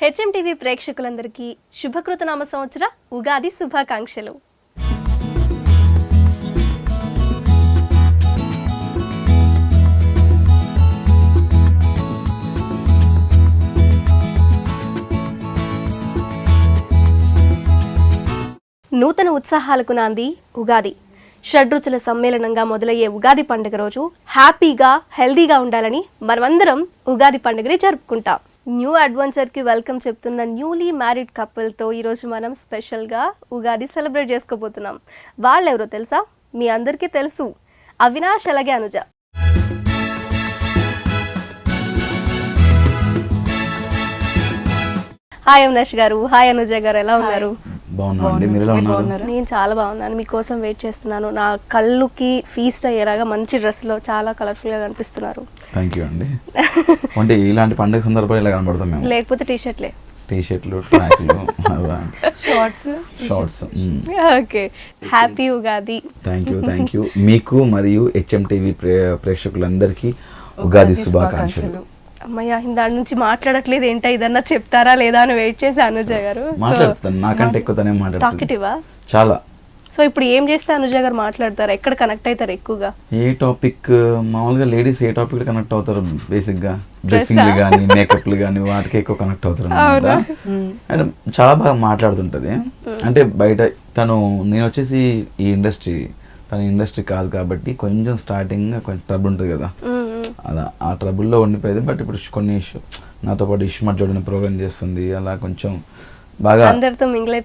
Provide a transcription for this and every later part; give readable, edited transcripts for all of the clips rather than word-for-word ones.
HMTV ప్రేక్షకులందరికీ శుభకృతనామ సంవత్సర ఉగాది శుభాకాంక్షలు. నూతన ఉత్సాహాలకు నాంది ఉగాది. షడ్రుచుల సమ్మేళనంగా మొదలయ్యే ఉగాది పండుగ రోజు హ్యాపీగా హెల్దీగా ఉండాలని మనమందరం ఉగాది పండుగని జరుపుకుంటాం. న్యూ అడ్వెంచర్కి వెల్కమ్ చెప్తున్న న్యూలీ మ్యారీడ్ కపుల్తో ఈరోజు మనం స్పెషల్గా ఉగాది సెలబ్రేట్ చేసుకోబోతున్నాం. వాళ్ళెవరో తెలుసా? మీ అందరికీ తెలుసు, అవినాష్ అలాగే అనుజ. హాయ్ అవినాష్ గారు, హాయ్ అనుజ గారు, ఎలా ఉన్నారు? నేను చాలా బాగున్నాను. మీకోసం వెయిట్ చేస్తున్నాను. నా కళ్ళుకి ఫీస్ట్ అయ్యేలాగా మంచి డ్రెస్ లో చాలా కలర్ఫుల్ గా కనిపిస్తున్నారు. థాంక్యూ అండి. అంటే ఇలాంటి పండుగ సందర్భాలు ఇలా కనబడతాం మేము. లేకపోతే టీ-షర్ట్లు, ట్రాక్లు, shorts. Okay, happy Ugadi. Thank you. మీకు మరియు హెచ్ఎంటీవీ ప్రేక్షకులందరికీ ఉగాది శుభాకాంక్షలు. అమ్మయ్య, దాని నుంచి మాట్లాడట్లేదు ఏంటో, ఇదన్నా చెప్తారా లేదా అని వెయిట్ చేసి అనుజ గారు. మాట్లాడతాను, నాకంటే ఎక్కువ తనే మాట్లాడతాను. టాకిటివా చాలా. సో ఇప్పుడు ఏం చేస్తే అనుజ గారు మాట్లాడతారు? ఎక్కడ కనెక్ట్ అవుతారు ఎక్కువగా? ఏ టాపిక్, మామూలుగా లేడీస్ ఏ టాపిక్ కనెక్ట్ అవుతారు? బేసిక్ గా డ్రెస్సింగ్లు కానీ మేకప్లు కానీ వాటికి ఎక్కువ కనెక్ట్ అవుతారు అన్నమాట. అండ్ చాలా బాగా మాట్లాడుతుంటది. అంటే బయట నేను వచ్చేసి ఈ ఇండస్ట్రీ కాదు కాబట్టి కొంచెం స్టార్టింగ్ కొంచెం ట్రబుల్ ఉంటుంది కదా, అలా ఆ ట్రబుల్లో ఉండిపోయేది. బట్ ఇప్పుడు కొన్ని నాతో పాటు ఇష్మట్ జోడిన ప్రోగ్రామ్ చేస్తుంది, అలా కొంచెం బాగా అందరితో మింగిల్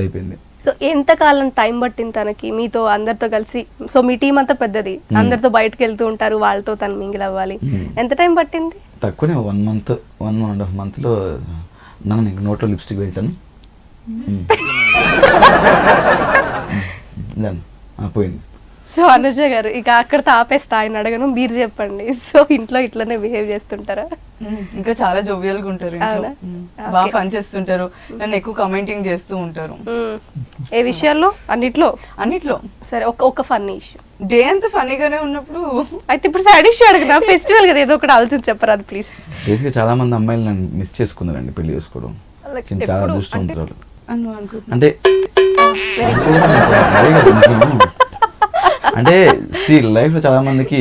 అయిపోయింది. సో ఎంత కాలం టైం పట్టింది తనకి మీతో అందరితో కలిసి? సో మీ టీం అంతా పెద్దది, అందరితో బయటకు వెళ్తూ ఉంటారు, వాళ్ళతో తను మింగిల్ అవ్వాలి. ఎంత టైం పట్టింది? తక్కువనే, 1.5 month లో నీకు నోట్లో లిప్స్టిక్ వేయించాను, పోయింది. సో అనుజ గారు, ఇక అక్కడతో ఆపేస్తా, ఆయన అడగను, మీరు చెప్పండి. సో ఇంట్లో ఇట్లనే బిహేవ్ చేస్తుంటారా? ఇంకా చాలా జోవియల్ గా ఉంటారు, బాగా ఫన్ చేస్తుంటారు, నన్ను ఎక్కువ కమెంటింగ్ చేస్తూ ఉంటారు. ఏ విషయాల్లో? అన్నిట్లో. సరే, ఒక ఫన్నీ ఇష్యూ. డే అంతా ఫన్నీగానే ఉన్నప్పుడు అయితే ఇప్పుడు సాడ్ ఇష్యూ అడగదా? ఫెస్టివల్ కదా, ఏదో ఒకటి ఆలోచించి చెప్పరా అది ప్లీజ్. బేసిక్గా చాలా మంది అమ్మాయిలు నన్ను మిస్ చేసుకున్నారండి పెళ్లి చేసుకోవడం. చాలా అదృష్టవంతురాలు. అంటే అంటే లైఫ్ లో చాలా మందికి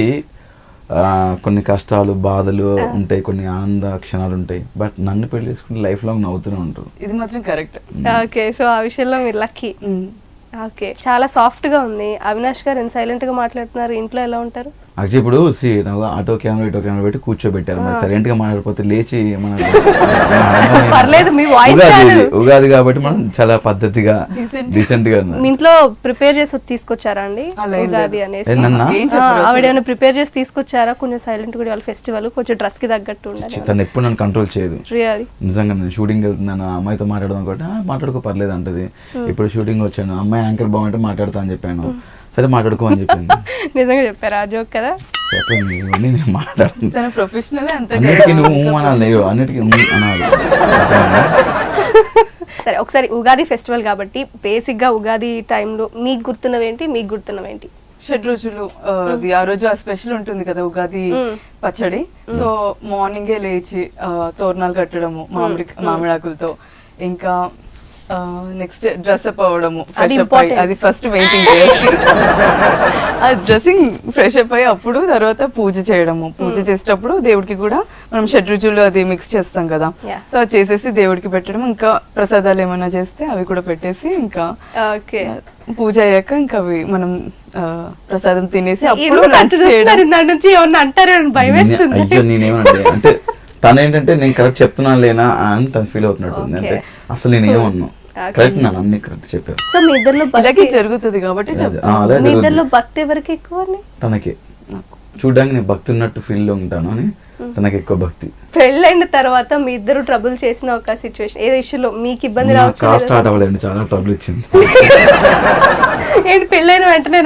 కొన్ని కష్టాలు బాధలు ఉంటాయి, కొన్ని ఆనంద క్షణాలు ఉంటాయి. బట్ నన్ను పెళ్లి చేసుకుని లైఫ్ లాంగ్ నవ్వుతూనే ఉంటారు. ఇది మాత్రం కరెక్ట్. ఓకే, సో ఆ విషయంలో మీరు లక్కీ. ఓకే, చాలా సాఫ్ట్ గా ఉంది. అవినాష్ గారు సైలెంట్ గా మాట్లాడుతున్నారు. ఇంట్లో ఎలా ఉంటారు? యాక్చువల్లీ ఇప్పుడు ఆటో కెమెరా ఇటో కెమెరా పెట్టి కూర్చోబెట్టారు, మరి సైలెంట్ గా మాట్లాడిపోతే లేచి ఉగాది కాబట్టి మనం చాలా పద్ధతిగా డీసెంట్ గా. ఇంట్లో ప్రిపేర్ చేసి తీసుకొచ్చారా అండి ఉగాది అనేసి? ఆవిడ ఏమైనా ప్రిపేర్ చేసి తీసుకొచ్చారా? కొంచెం సైలెంట్ కూడా, వాళ్ళ ఫెస్టివల్ కొంచెం డ్రెస్ కి తగ్గట్టు ఉండాలి. తను ఎప్పుడు నన్ను కంట్రోల్ చేయదు. నిజంగా నేను షూటింగ్ వెళ్తున్నాను, అమ్మాయితో మాట్లాడదాం కూడా మాట్లాడుకో పర్లేదు అంటది. ఇప్పుడు షూటింగ్ వచ్చాను, అమ్మాయి యాంకర్ బాగుంటే మాట్లాడతా అని చెప్పాను. సరే మాట్లాడుకో అని చెప్పింది. నిజంగా చెప్పారా? జోక్ కదా? చెప్పండి, ఇవన్నీ నేను మాట్లాడుతున్నాను. ప్రొఫెషనల్ అన్నిటికీ నువ్వు అనాలి, అన్నిటికీ అనాలి. సరే, ఒకసారి ఉగాది ఫెస్టివల్ కాబట్టి బేసిక్ గా ఉగాది టైంలో మీకు గుర్తున్నవేంటి? షడ్రుచులు, అది ఆ రోజు ఆ స్పెషల్ ఉంటుంది కదా ఉగాది పచ్చడి. సో మార్నింగే లేచి తోరణాలు కట్టడము మామిడాకులతో, ఇంకా నెక్స్ట్ డ్రెస్అప్ అవ్వడము, ఫ్రెష్ అప్ అయ్యి, అది first waiting dressing fresh up అయ్యి అప్పుడు తర్వాత పూజ చేయడము. పూజ చేసేటప్పుడు దేవుడికి కూడా మనం షడ్రుచులు అది మిక్స్ చేస్తాం కదా, సో అది చేసేసి దేవుడికి పెట్టడం. ఇంకా ప్రసాదాలు ఏమైనా చేస్తే అవి కూడా పెట్టేసి, ఇంకా పూజ అయ్యాక ఇంకా అవి మనం ప్రసాదం తినేసి అప్పుడు అంటే తను ఏంటంటే నేను కరెక్ట్ చెప్తున్నాను లేనా అని తను ఫీల్ అవుతున్నట్టుంది. అంటే అసలు నేనేమన్నా కరెక్ట్, నన్ను అన్ని కరెక్ట్ చెప్పారు. సో మీ ఇద్దరిలో జరుగుతుంది కాబట్టి మీ ఇద్దరిలో భక్తి ఎవరికి ఎక్కువ? తనకి. చూడడానికి నేను భక్తి ఉన్నట్టు ఫీల్ లో ఉంటాను అని తనకి ఎక్కువ భక్తి. పెళ్ళైన తర్వాత మీ ఇద్దరు ట్రబుల్ చేసిన ఒక సిచ్యువేషన్, ఏ ఇష్యూలో మీకు ఇబ్బంది రావచ్చు? స్టార్ట్ అవ్వలేండి, చాలా ట్రబుల్ ఇచ్చింది. ఏంటి పెళ్ళైన వెంటనే?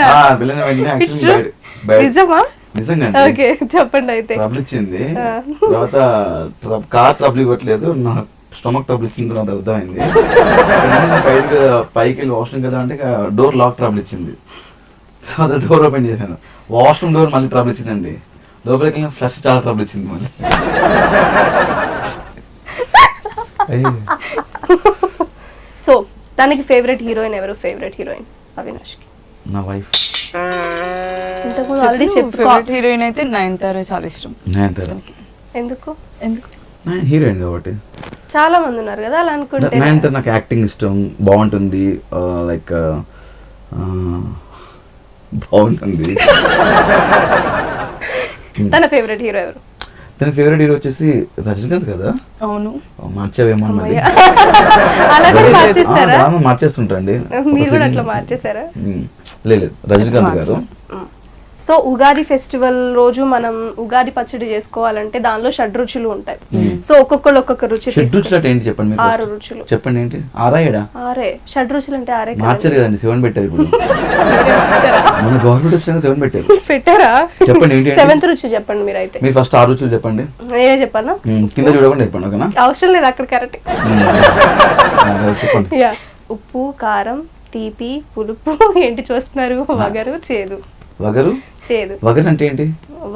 నిజమా? నిజంగా చెప్పండి. అయితే ట్రబుల్ ఇచ్చింది, తర్వాత కార్ ట్రబుల్ ఇవ్వట్లేదు, నా స్టమక్ ట్రబుల్ ఇచ్చింది. తర్వాత అర్థమైంది, పైకి వెళ్ళి వాష్రూమ్ కదా అంటే డోర్ లాక్ ట్రబుల్ ఇచ్చింది. తర్వాత డోర్ ఓపెన్ చేశాను, వాష్రూమ్ డోర్ మళ్ళీ ట్రబుల్ ఇచ్చిందండి. లోపలికి వెళ్ళిన ఫ్లష్ చాలా ట్రబుల్ ఇచ్చింది. మళ్ళీ అయ్యో. సో తనకి ఫేవరెట్ హీరోయిన్ ఎవరు? ఫేవరెట్ హీరోయిన్ అవినాష్కి నా వైఫ్ ఇంతకుముందు ఆల్రెడీ ఫేవరెట్ హీరోయిన్ అయితే నయనతార చాలా ఇష్టం. నయనతార. ఎందుకు? ఎందుకు? హీరోయిన్ కాబట్టి. చాలా మంది ఉన్నారు కదా అలా అనుకుంటే. నయనతార నాకు యాక్టింగ్ ఇష్టం, బాగుంటుంది, లైక్ బాగుంటుంది. తన ఫేవరెట్ హీరో ఎవరు? తన ఫేవరెట్ హీరో వచ్చేసి రజనీకాంత్ కదా. అవును. మార్చేవేమో మళ్ళీ. అలా కూడా మార్చేస్తారా? డ్రామా మార్చేస్తుంటండి. మీరు కూడా అట్లా మార్చేసారా? లేదు, రజనీకాంత్ గారు. సో ఉగాది ఫెస్టివల్ రోజు మనం ఉగాది పచ్చడి చేసుకోవాలంటే దానిలో షడ్రుచులు ఉంటాయి. సో ఒక్కొక్కళ్ళు ఒక్కొక్క రుచి. షడ్రుచులు అంటే ఏంటి చెప్పండి మీరు? 6 రుచులు. చెప్పండి ఏంటి? 6 7? 6 షడ్రుచులు అంటే 6 మార్చారు కదండి, 7 పెట్టారు ఇప్పుడు. మన గవర్నమెంట్ వచ్చినాక 7 పెట్టారు. పెట్టారా? చెప్పండి ఏంటి? 7th రుచి చెప్పండి మీరైతే. మీరు ఫస్ట్ 6 రుచులు చెప్పండి. నేనే చెప్పాలా? కింద చూడకుండా చెప్పండి, ఓకేనా? అవసరం లేదు, అక్కడ కరెక్ట్. చెప్పండి. యా, ఉప్పు, కారం, తీపి, పులుపు, ఏంటి చూస్తున్నారు? వగరు, చేదు. వగరు? చేదు. వగరు అంటే ఏంటి?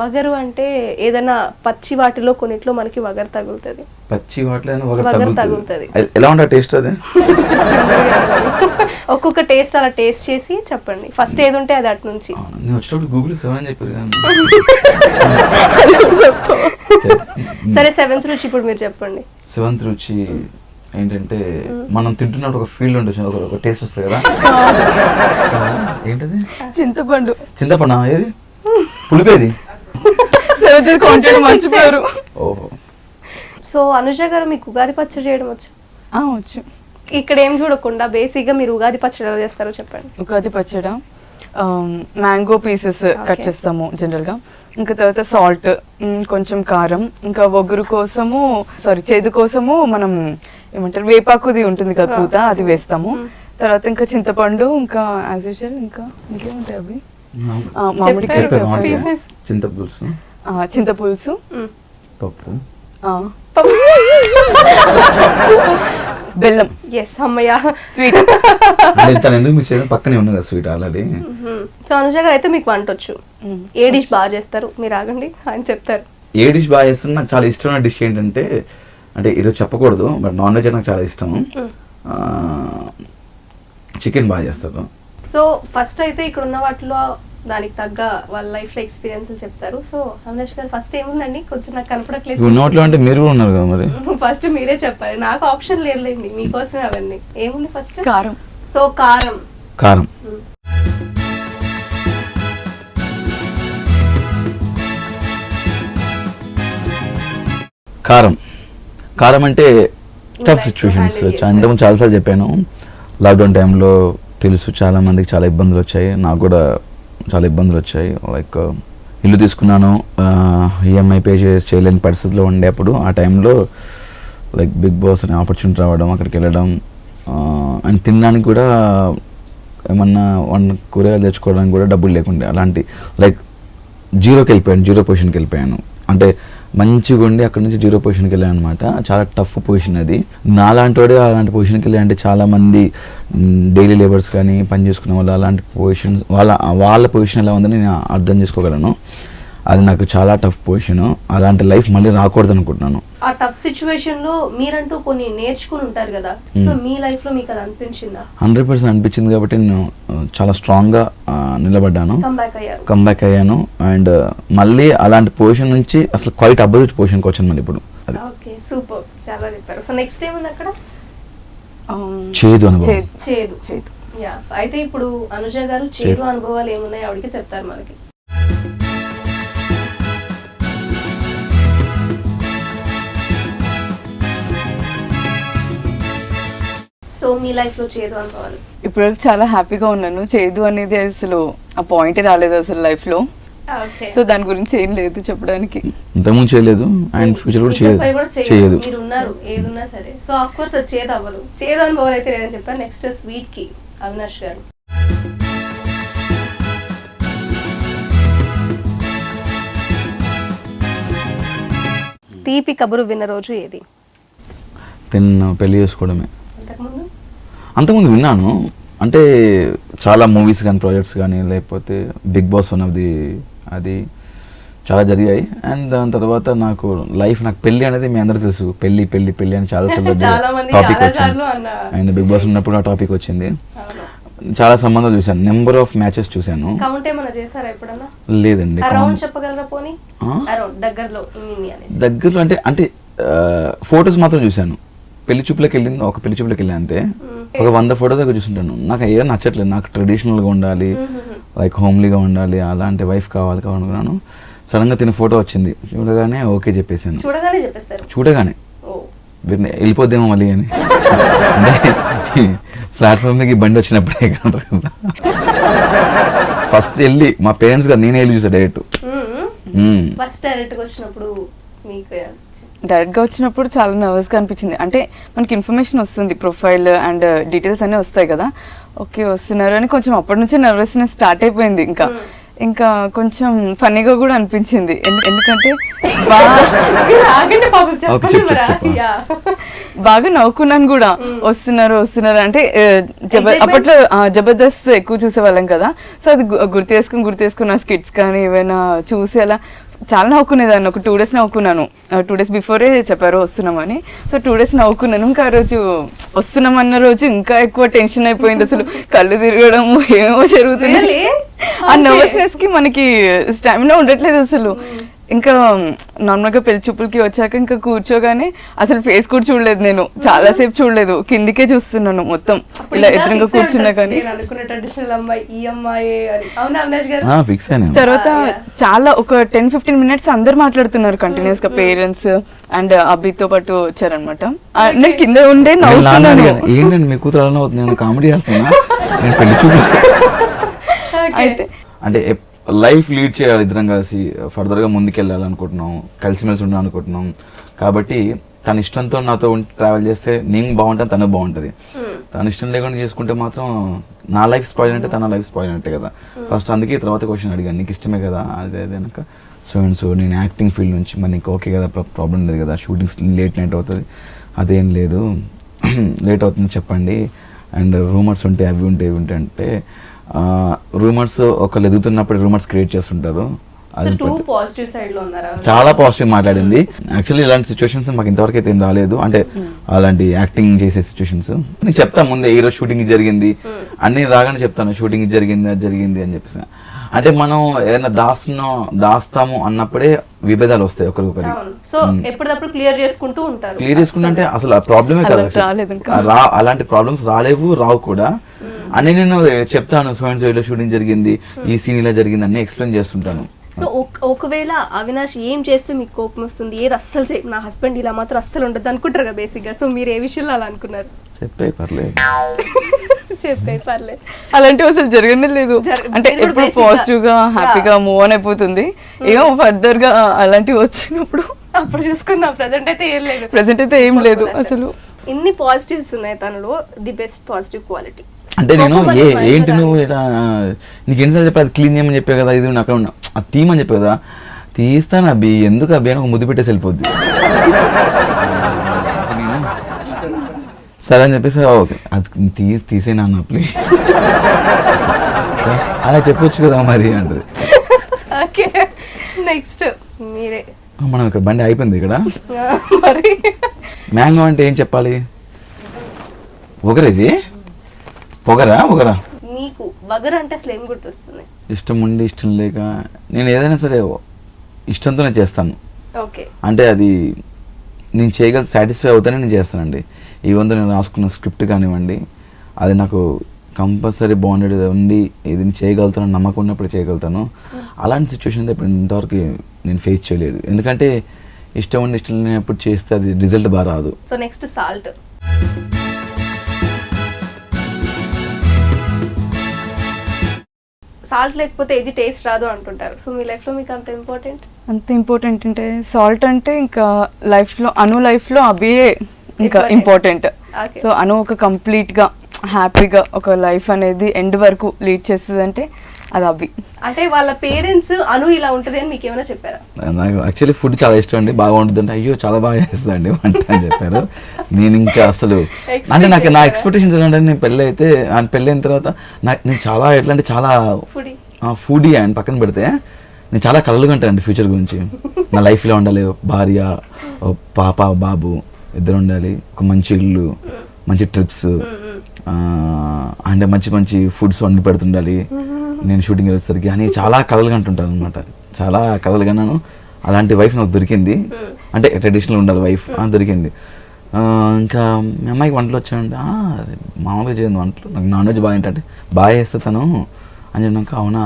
వగరు అంటే ఏదైనా పచ్చి వాటిలో కొన్నిట్లో మనకి వగరు తగులుతుంది. పచ్చి వాటిలో వగరు వగరు తగులుతుంది. తగులుతుంది. ఎలా ఉండే టేస్ట్ అది? ఒక్కొక్క టేస్ట్ అలా టేస్ట్ చేసి చెప్పండి. ఫస్ట్ ఏది ఉంటే అది అటు నుంచి. నేను వచ్చినప్పుడు గూగుల్ 7 అని చెప్పారు కానీ. సరే 7th రుచి ఇప్పుడు మీరు చెప్పండి. 7th రుచి ఏంటంటే మనం తింటున్నప్పుడు ఒక ఫీల్ ఉంటుంది, ఒక టేస్ట్ వస్తుంది కదా. ఏంటది? చింతపండు. చింతపండు ఏది? పులిపేది? మర్చిపోయారు. ఓహో. సో అనుజ గారు మీకు ఉగాది పచ్చడి చేయడం వచ్చు? వచ్చు. ఇక్కడ ఏం చూడకుండా బేసిక్ గా మీరు ఉగాది పచ్చడి ఎలా చేస్తారో చెప్పండి. ఉగాది పచ్చడి మ్యాంగో పీసెస్ కట్ చేస్తాము జనరల్ గా. ఇంకా తర్వాత సాల్ట్, కొంచెం కారం, ఇంకా ఒగురు కోసము చేదు కోసము మనం ఏమంటారు వేపాకుది ఉంటుంది కదా పూత, అది వేస్తాము. తర్వాత ఇంకా చింతపండు, ఇంకా యాజ్ యూజువల్ ఇంకా ఇంకేముంటాయి అవి, మామిడికాయ చింతపులుసు, చింతపులుసు, పప్పు, బెల్లం. ఎస్, అమ్మయ్య, స్వీట్. ఎందుకు మిస్ చేయడం, పక్కనే ఉంది కదా స్వీట్ ఆల్రెడీ. సో అనుజ గారు అయితే మీకు వంట వచ్చు. ఏ డిష్ బాగా చేస్తారు? మీరు ఆగండి, ఆయన చెప్తారు. ఏ డిష్ బాగా చేస్తాను? నాకు చాలా ఇష్టమైన డిష్ ఏంటంటే, అంటే ఈరోజు చెప్పకూడదు బట్ నాన్ వెజ్ నాకు చాలా ఇష్టం. చికెన్ బాగా చేస్తాను. సో ఫస్ట్ అయితే ఇక్కడ ఉన్న వాటిలో దానికి తగ్గ వాళ్ళ లైఫ్ లో ఎక్స్పీరియన్స్ చెప్తారు. సో అవినాష్ గారు ఫస్ట్ ఏముందండి? కొంచెం నాకు కనపడట్లేదు. ఉన్నోట్లో అంటే మీరు కూడా ఉన్నారు కదా మరి. ఫస్ట్ మీరే చెప్పాలి, నాకు ఆప్షన్ లేదులేండి, మీకోసమే అవన్నీ. ఏముంది ఫస్ట్? కారం. సో కారం. కారం. కారం. కారం అంటే టఫ్ సిచ్యువేషన్స్. ఇంతకుముందు చాలాసార్లు చెప్పాను, లాక్డౌన్ టైంలో తెలుసు చాలా మందికి చాలా ఇబ్బందులు వచ్చాయి, నాకు కూడా చాలా ఇబ్బందులు వచ్చాయి. లైక్ ఇల్లు తీసుకున్నాను, ఈఎంఐ పే చేయలేని పరిస్థితిలో ఉండేప్పుడు ఆ టైంలో లైక్ బిగ్ బాస్ అనే ఆపర్చునిటీ రావడం, అక్కడికి వెళ్ళడం, అండ్ తినడానికి కూడా ఏమన్నా కూరగాయలు తెచ్చుకోవడానికి కూడా డబ్బులు లేకుండే, అలాంటి లైక్ జీరో పొజిషన్కి వెళ్ళిపోయాను. అంటే మంచిగా ఉండి అక్కడ నుంచి 0 పొజిషన్కి వెళ్ళాను అనమాట. చాలా టఫ్ పొజిషన్ అది. నాలాంటి వాడే అలాంటి పొజిషన్కి వెళ్ళి, అంటే చాలామంది డైలీ లేబర్స్ కానీ పని చేసుకునే వాళ్ళు అలాంటి పొజిషన్, వాళ్ళ పొజిషన్ ఎలా ఉందని నేను అర్థం చేసుకోగలను. అది నాకు చాలా టఫ్ పొజిషన్. అలాంటి లైఫ్ మళ్ళీ రాకూడదు అనుకుంటున్నాను. ఆ టఫ్ సిచ్యువేషన్ లో మీరంటూ కొన్ని నేర్చుకుని ఉంటారు కదా, సో మీ లైఫ్ లో మీకు అది అనిపించిందా? 100% అనిపించింది కాబట్టి నేను చాలా స్ట్రాంగ్ గా నిలబడ్డాను, కంబ్యాక్ అయ్యాను. అండ్ మళ్ళీ అలాంటి పొజిషన్ నుంచి అసలు క్వైట్ అపోజిట్ పొజిషన్కి వచ్చాను మళ్ళీ ఇప్పుడు. ఓకే, సూపర్, చాలా చెప్పారు. సో నెక్స్ట్ ఏముంది అక్కడ? చేదు అనుభవం. చేదు. యా, అయితే ఇప్పుడు అనుజ గారు చేదు అనుభవాలు ఏమున్నాయి ఆవిడకి చెప్తారు మనకి. సో మీ లైఫ్ లో చేదు అనుభవాలు? ఇప్పుడు చాలా హ్యాపీగా ఉన్నాను. చేదు అనేది అసలు ఆ పాయింట్ రాలేదు అసలు లైఫ్ లో. సో దాని గురించి ఏం లేదు చెప్పడానికి. ఇంతకుముందు చేయలేదు అండ్ ఫ్యూచర్ కూడా చేయదు. మీరు ఉన్నారు ఏదున్నా సరే. సో ఆఫ్ కోర్స్ అది చేదు అవ్వదు. చేదు అనుభవాలు అయితే లేదని చెప్పాను. నెక్స్ట్ స్వీట్ కి అవినాష్ గారు. తీపి కబురు విన్న రోజు ఏది? పెళ్లి చేసుకోవడమే. అంతకుముందు విన్నాను, అంటే చాలా మూవీస్ కానీ ప్రాజెక్ట్స్ కానీ, లేకపోతే బిగ్ బాస్ అది చాలా జరిగాయి. అండ్ దాని తర్వాత నాకు పెళ్లి అనేది మీ అందరికీ తెలుసు, పెళ్లి పెళ్లి పెళ్లి అని చాలా సార్లు చాలా మంది టాపిక్ చాలా వచ్చింది. సార్లు అన్న అండ్ బిగ్ బాస్ ఉన్నప్పుడు ఆ టాపిక్ వచ్చింది. అవును. చాలా సంబంధాలు చూశాను, నెంబర్ ఆఫ్ మ్యాచెస్ చూశాను. కౌంట్ ఏమైనా చేశారా ఎప్పుడన్నా? లేదండి, అరౌండ్ చెప్పగలరా పోనీ? ఆ? అరౌండ్ దగ్గరలో ఇన్ని అనేసి. దగ్గరలో అంటే అంటే ఫొటోస్ మాత్రం చూశాను. పెళ్లి చూపులకు వెళ్ళింది, ఒక పెళ్లి చూపులకు వెళ్ళి అంతే. ఒక 100 ఫోటో దగ్గర చూస్తుంటాను. నాకు ఏదో నచ్చట్లేదు, నాకు ట్రెడిషనల్గా ఉండాలి, లైక్ హోమ్లీగా ఉండాలి, అలాంటి వైఫ్ కావాలనుకున్నాను. సడన్గా తిన ఫోటో వచ్చింది, చూడగానే ఓకే చెప్పేశాను. చూడగానే చెప్పేస్తారు? చూడగానే ఓ వెళ్ళిపోద్దేమో మళ్ళీ అని. అంటే ప్లాట్ఫామ్ మీద బండి వచ్చినప్పుడే కదా ఫస్ట్ వెళ్ళి మా పేరెంట్స్ కదా, నేనే వెళ్ళి చూసా డైరెక్ట్. ఫస్ట్ డైరెక్ట్ గా వచ్చినప్పుడు మీకు డైరెక్ట్ గా వచ్చినప్పుడు చాలా నర్వస్ గా అనిపించింది. అంటే మనకి ఇన్ఫర్మేషన్ వస్తుంది, ప్రొఫైల్ అండ్ డీటెయిల్స్ అన్నీ వస్తాయి కదా, ఓకే వస్తున్నారు అని కొంచెం అప్పటి నుంచి నర్వస్నెస్ స్టార్ట్ అయిపోయింది. ఇంకా కొంచెం ఫన్నీగా కూడా అనిపించింది. ఎందుకంటే బాగా నవ్వుకున్నాను కూడా, వస్తున్నారు అంటే అప్పట్లో జబర్దస్త్ ఎక్కువ చూసేవాళ్ళం కదా, సో అది గుర్తు చేసుకున్న స్కిట్స్ కానీ ఏవైనా చూసి అలా చాలా నవ్వుకునేదాన్ని. ఒక 2 days నవ్వుకున్నాను. 2 days బిఫోరే చెప్పారు వస్తున్నామని, సో 2 days నవ్వుకున్నాను. ఇంకా ఆ రోజు వస్తున్నామన్న రోజు ఇంకా ఎక్కువ టెన్షన్ అయిపోయింది, అసలు కళ్ళు తిరగడం ఏమేమో జరుగుతుంది. ఆ నర్వస్నెస్ కి మనకి స్టామినా ఉండట్లేదు అసలు. ఇంకా నార్మల్ గా పెళ్లి చూపులకి వచ్చాక ఇంకా కూర్చోగానే అసలు ఫేస్ కూడా చూడలేదు, నేను చాలా సేపు చూడలేదు, కిందికే చూస్తున్నాను మొత్తం ఇలా ఎదురుగా కూర్చున్నా. కానీ తర్వాత చాలా ఒక 10-15 minutes అందరు మాట్లాడుతున్నారు కంటిన్యూస్ గా, పేరెంట్స్ అండ్ అభితో పాటు వచ్చారనమాట. నేను కింద ఉండే నవ్వుతున్నాను. ఏంటండి మీ కూతురు అలా అవుతుంది, నేను కామెడీ చేస్తున్నా, నేను పెళ్లి చూపు అయితే అంటే లైఫ్ లీడ్ చేయాలి, ఇద్దరం కలిసి ఫర్దర్గా ముందుకెళ్ళాలనుకుంటున్నాం, కలిసిమెలిసి ఉండాలి అనుకుంటున్నాం. కాబట్టి తన ఇష్టంతో నాతో ట్రావెల్ చేస్తే నేను బాగుంటాను, తను బాగుంటుంది. తన ఇష్టం లేకుండా చేసుకుంటే మాత్రం నా లైఫ్ స్పాయిల్ అంటే తన లైఫ్ స్పాయిల్ అంటే కదా. ఫస్ట్ అందుకే తర్వాత క్వశ్చన్ అడిగాను, నీకు ఇష్టమే కదా అదే వెనక సో నేను యాక్టింగ్ ఫీల్డ్ నుంచి మరి నీకు ఓకే కదా, ప్రాబ్లం లేదు కదా, షూటింగ్స్ లేట్ నైట్ అవుతుంది, అదేం లేదు లేట్ అవుతుంది చెప్పండి, అండ్ రూమర్స్ ఉంటాయి అవి ఉంటాయి ఇవి ఉంటాయి అంటే రూమర్స్ ఒకళ్ళు ఎదుగుతున్నప్పుడు రూమర్స్ క్రియేట్ చేస్తుంటారు. చాలా పాజిటివ్ మాట్లాడింది. యాక్చువల్లీ ఇలాంటి సిచ్యువేషన్స్ మాకు ఇంతవరకు అయితే ఏం రాలేదు, అంటే అలాంటి యాక్టింగ్ చేసే సిచ్యువేషన్స్. నేను చెప్తాను ముందే ఈ రోజు షూటింగ్ జరిగింది అన్ని రాగానే చెప్తాను, షూటింగ్ జరిగింది అది జరిగింది అని చెప్పేసి. అంటే మనం ఏదైనా దాస్తాము అన్నప్పుడే విభేదాలు వస్తాయి ఒకరికొకరికి. క్లియర్ చేసుకుంటే అసలు ఆ ప్రాబ్లమే కదా, అలాంటి ప్రాబ్లమ్స్ రావు కూడా అని నేను చెప్తాను. సో షూటింగ్ జరిగింది, ఈ సీన్ ఇలా జరిగింది అన్ని ఎక్స్ప్లెయిన్ చేస్తుంటాను. సో ఒకవేళ అవినాష్ ఏం చేస్తే మీకు కోపం వస్తుంది, ఏది అస్సలు నా హస్బెండ్ ఇలా మాత్రం అస్సలు ఉండదు అనుకుంటారు కదా బేసిక్ గా, సో మీరు ఏ విషయంలో అలా అనుకున్నారు? చెప్పే పర్లేదు అలాంటివి అసలు జరగనే లేదు. అంటే ఎప్పుడు పాజిటివ్ గా హ్యాపీగా మూవ్ ఆన్ అయిపోతుంది. ఏమో ఫర్దర్ గా అలాంటివి వచ్చినప్పుడు అప్పుడు చూసుకుందాం. ప్రెసెంట్ అయితే ఏం లేదు అసలు. ఇన్ని పాజిటివ్స్ ఉన్నాయి తనలో, ది బెస్ట్ పాజిటివ్ క్వాలిటీ అంటే నేను ఏంటి నువ్వు నీకు ఎన్నిసార్లు చెప్పి అది క్లీన్ చేయమని చెప్పే కదా, ఇది అక్కడ ఉన్నా అది తీయమని చెప్పే కదా, తీస్తాను అబ్బి ఎందుకు అబ్బి అని ఒక ముద్దు పెట్టేసి వెళ్ళిపోద్ది. సరే అని చెప్పేసి ఓకే అది తీసేనా అన్న ప్లీజ్ అలా చెప్పొచ్చు కదా మరి అంటది. నెక్స్ట్ మీరే. మనం ఇక్కడ బండి అయిపోయింది ఇక్కడ. మ్యాంగో అంటే ఏం చెప్పాలి? ఇది పొగరా మీకు వగర అంటే అసలు ఏం గుర్తొస్తుంది? ఇష్టం ఉండి ఇష్టం లేక నేను ఏదైనా సరే ఇష్టంతోనే చేస్తాను. ఓకే అంటే అది నేను చేయగల సాటిస్ఫై అవుతానే నేను చేస్తానండి. ఈవెన్ నేను రాసుకున్న స్క్రిప్ట్ కానివ్వండి, అది నాకు కంపల్సరీ బాండెడ్ ఉండి ఇది చేయగలుగుతాను నమ్మకం ఉన్నప్పుడు చేయగలుగుతాను. అలాంటి సిచ్యువేషన్ ఇప్పుడు ఇంతవరకు నేను ఫేస్ చేయలేదు. ఎందుకంటే ఇష్టం ఉండి ఇష్టం లేనప్పుడు చేస్తే అది రిజల్ట్ బాగా రాదు. So next salt. సాల్ట్ లేకపోతే ఏది టేస్ట్ రాదు అంటుంటారు. సో మీ లైఫ్లో మీకు అంత ఇంపార్టెంట్ అంటే సాల్ట్ అంటే ఇంకా లైఫ్లో లైఫ్లో అభియే ఇంకా ఇంపార్టెంట్. సో ఒక కంప్లీట్గా హ్యాపీగా ఒక లైఫ్ అనేది ఎండ్ వరకు లీడ్ చేస్తుంది అంటే అది అభి. అంటే వాళ్ళ పేరెంట్స్ ఇలా ఉంటుంది అని మీకు ఏమైనా చెప్పారా? నాకు యాక్చువల్లీ ఫుడ్ చాలా ఇష్టం అండి, బాగా ఉంటుంది అంటే అయ్యో చాలా బాగా చేస్తుందండి వంట అని చెప్పారు. నేను ఇంకా అసలు అంటే నాకు నా ఎక్స్పెక్టేషన్స్ ఏంటంటే నేను పెళ్ళైన తర్వాత నేను చాలా ఎట్లా అంటే చాలా ఫుడీ అని పక్కన పెడితే నేను చాలా కలలుగా ఉంటానండి ఫ్యూచర్ గురించి. నా లైఫ్లో ఉండాలి భార్య, పాప, బాబు ఇద్దరు ఉండాలి, ఒక మంచి ఇల్లు, మంచి ట్రిప్స్, అండ్ మంచి మంచి ఫుడ్స్ వండి పెడుతుండాలి నేను షూటింగ్ వెళ్ళేసరికి అని చాలా కలలుగా అంటుంటాను అనమాట. చాలా కలలుగా నేను అలాంటి వైఫ్ నాకు దొరికింది. అంటే ట్రెడిషనల్ ఉండాలి వైఫ్ దొరికింది. ఇంకా మీ అమ్మాయికి వంటలు వచ్చాయంటే మామూలుగా చేయను వంటలు, నాకు నాన్ వెజ్ బాగా ఏంటంటే బాగా చేస్తా తను అని చెప్పినాక అవునా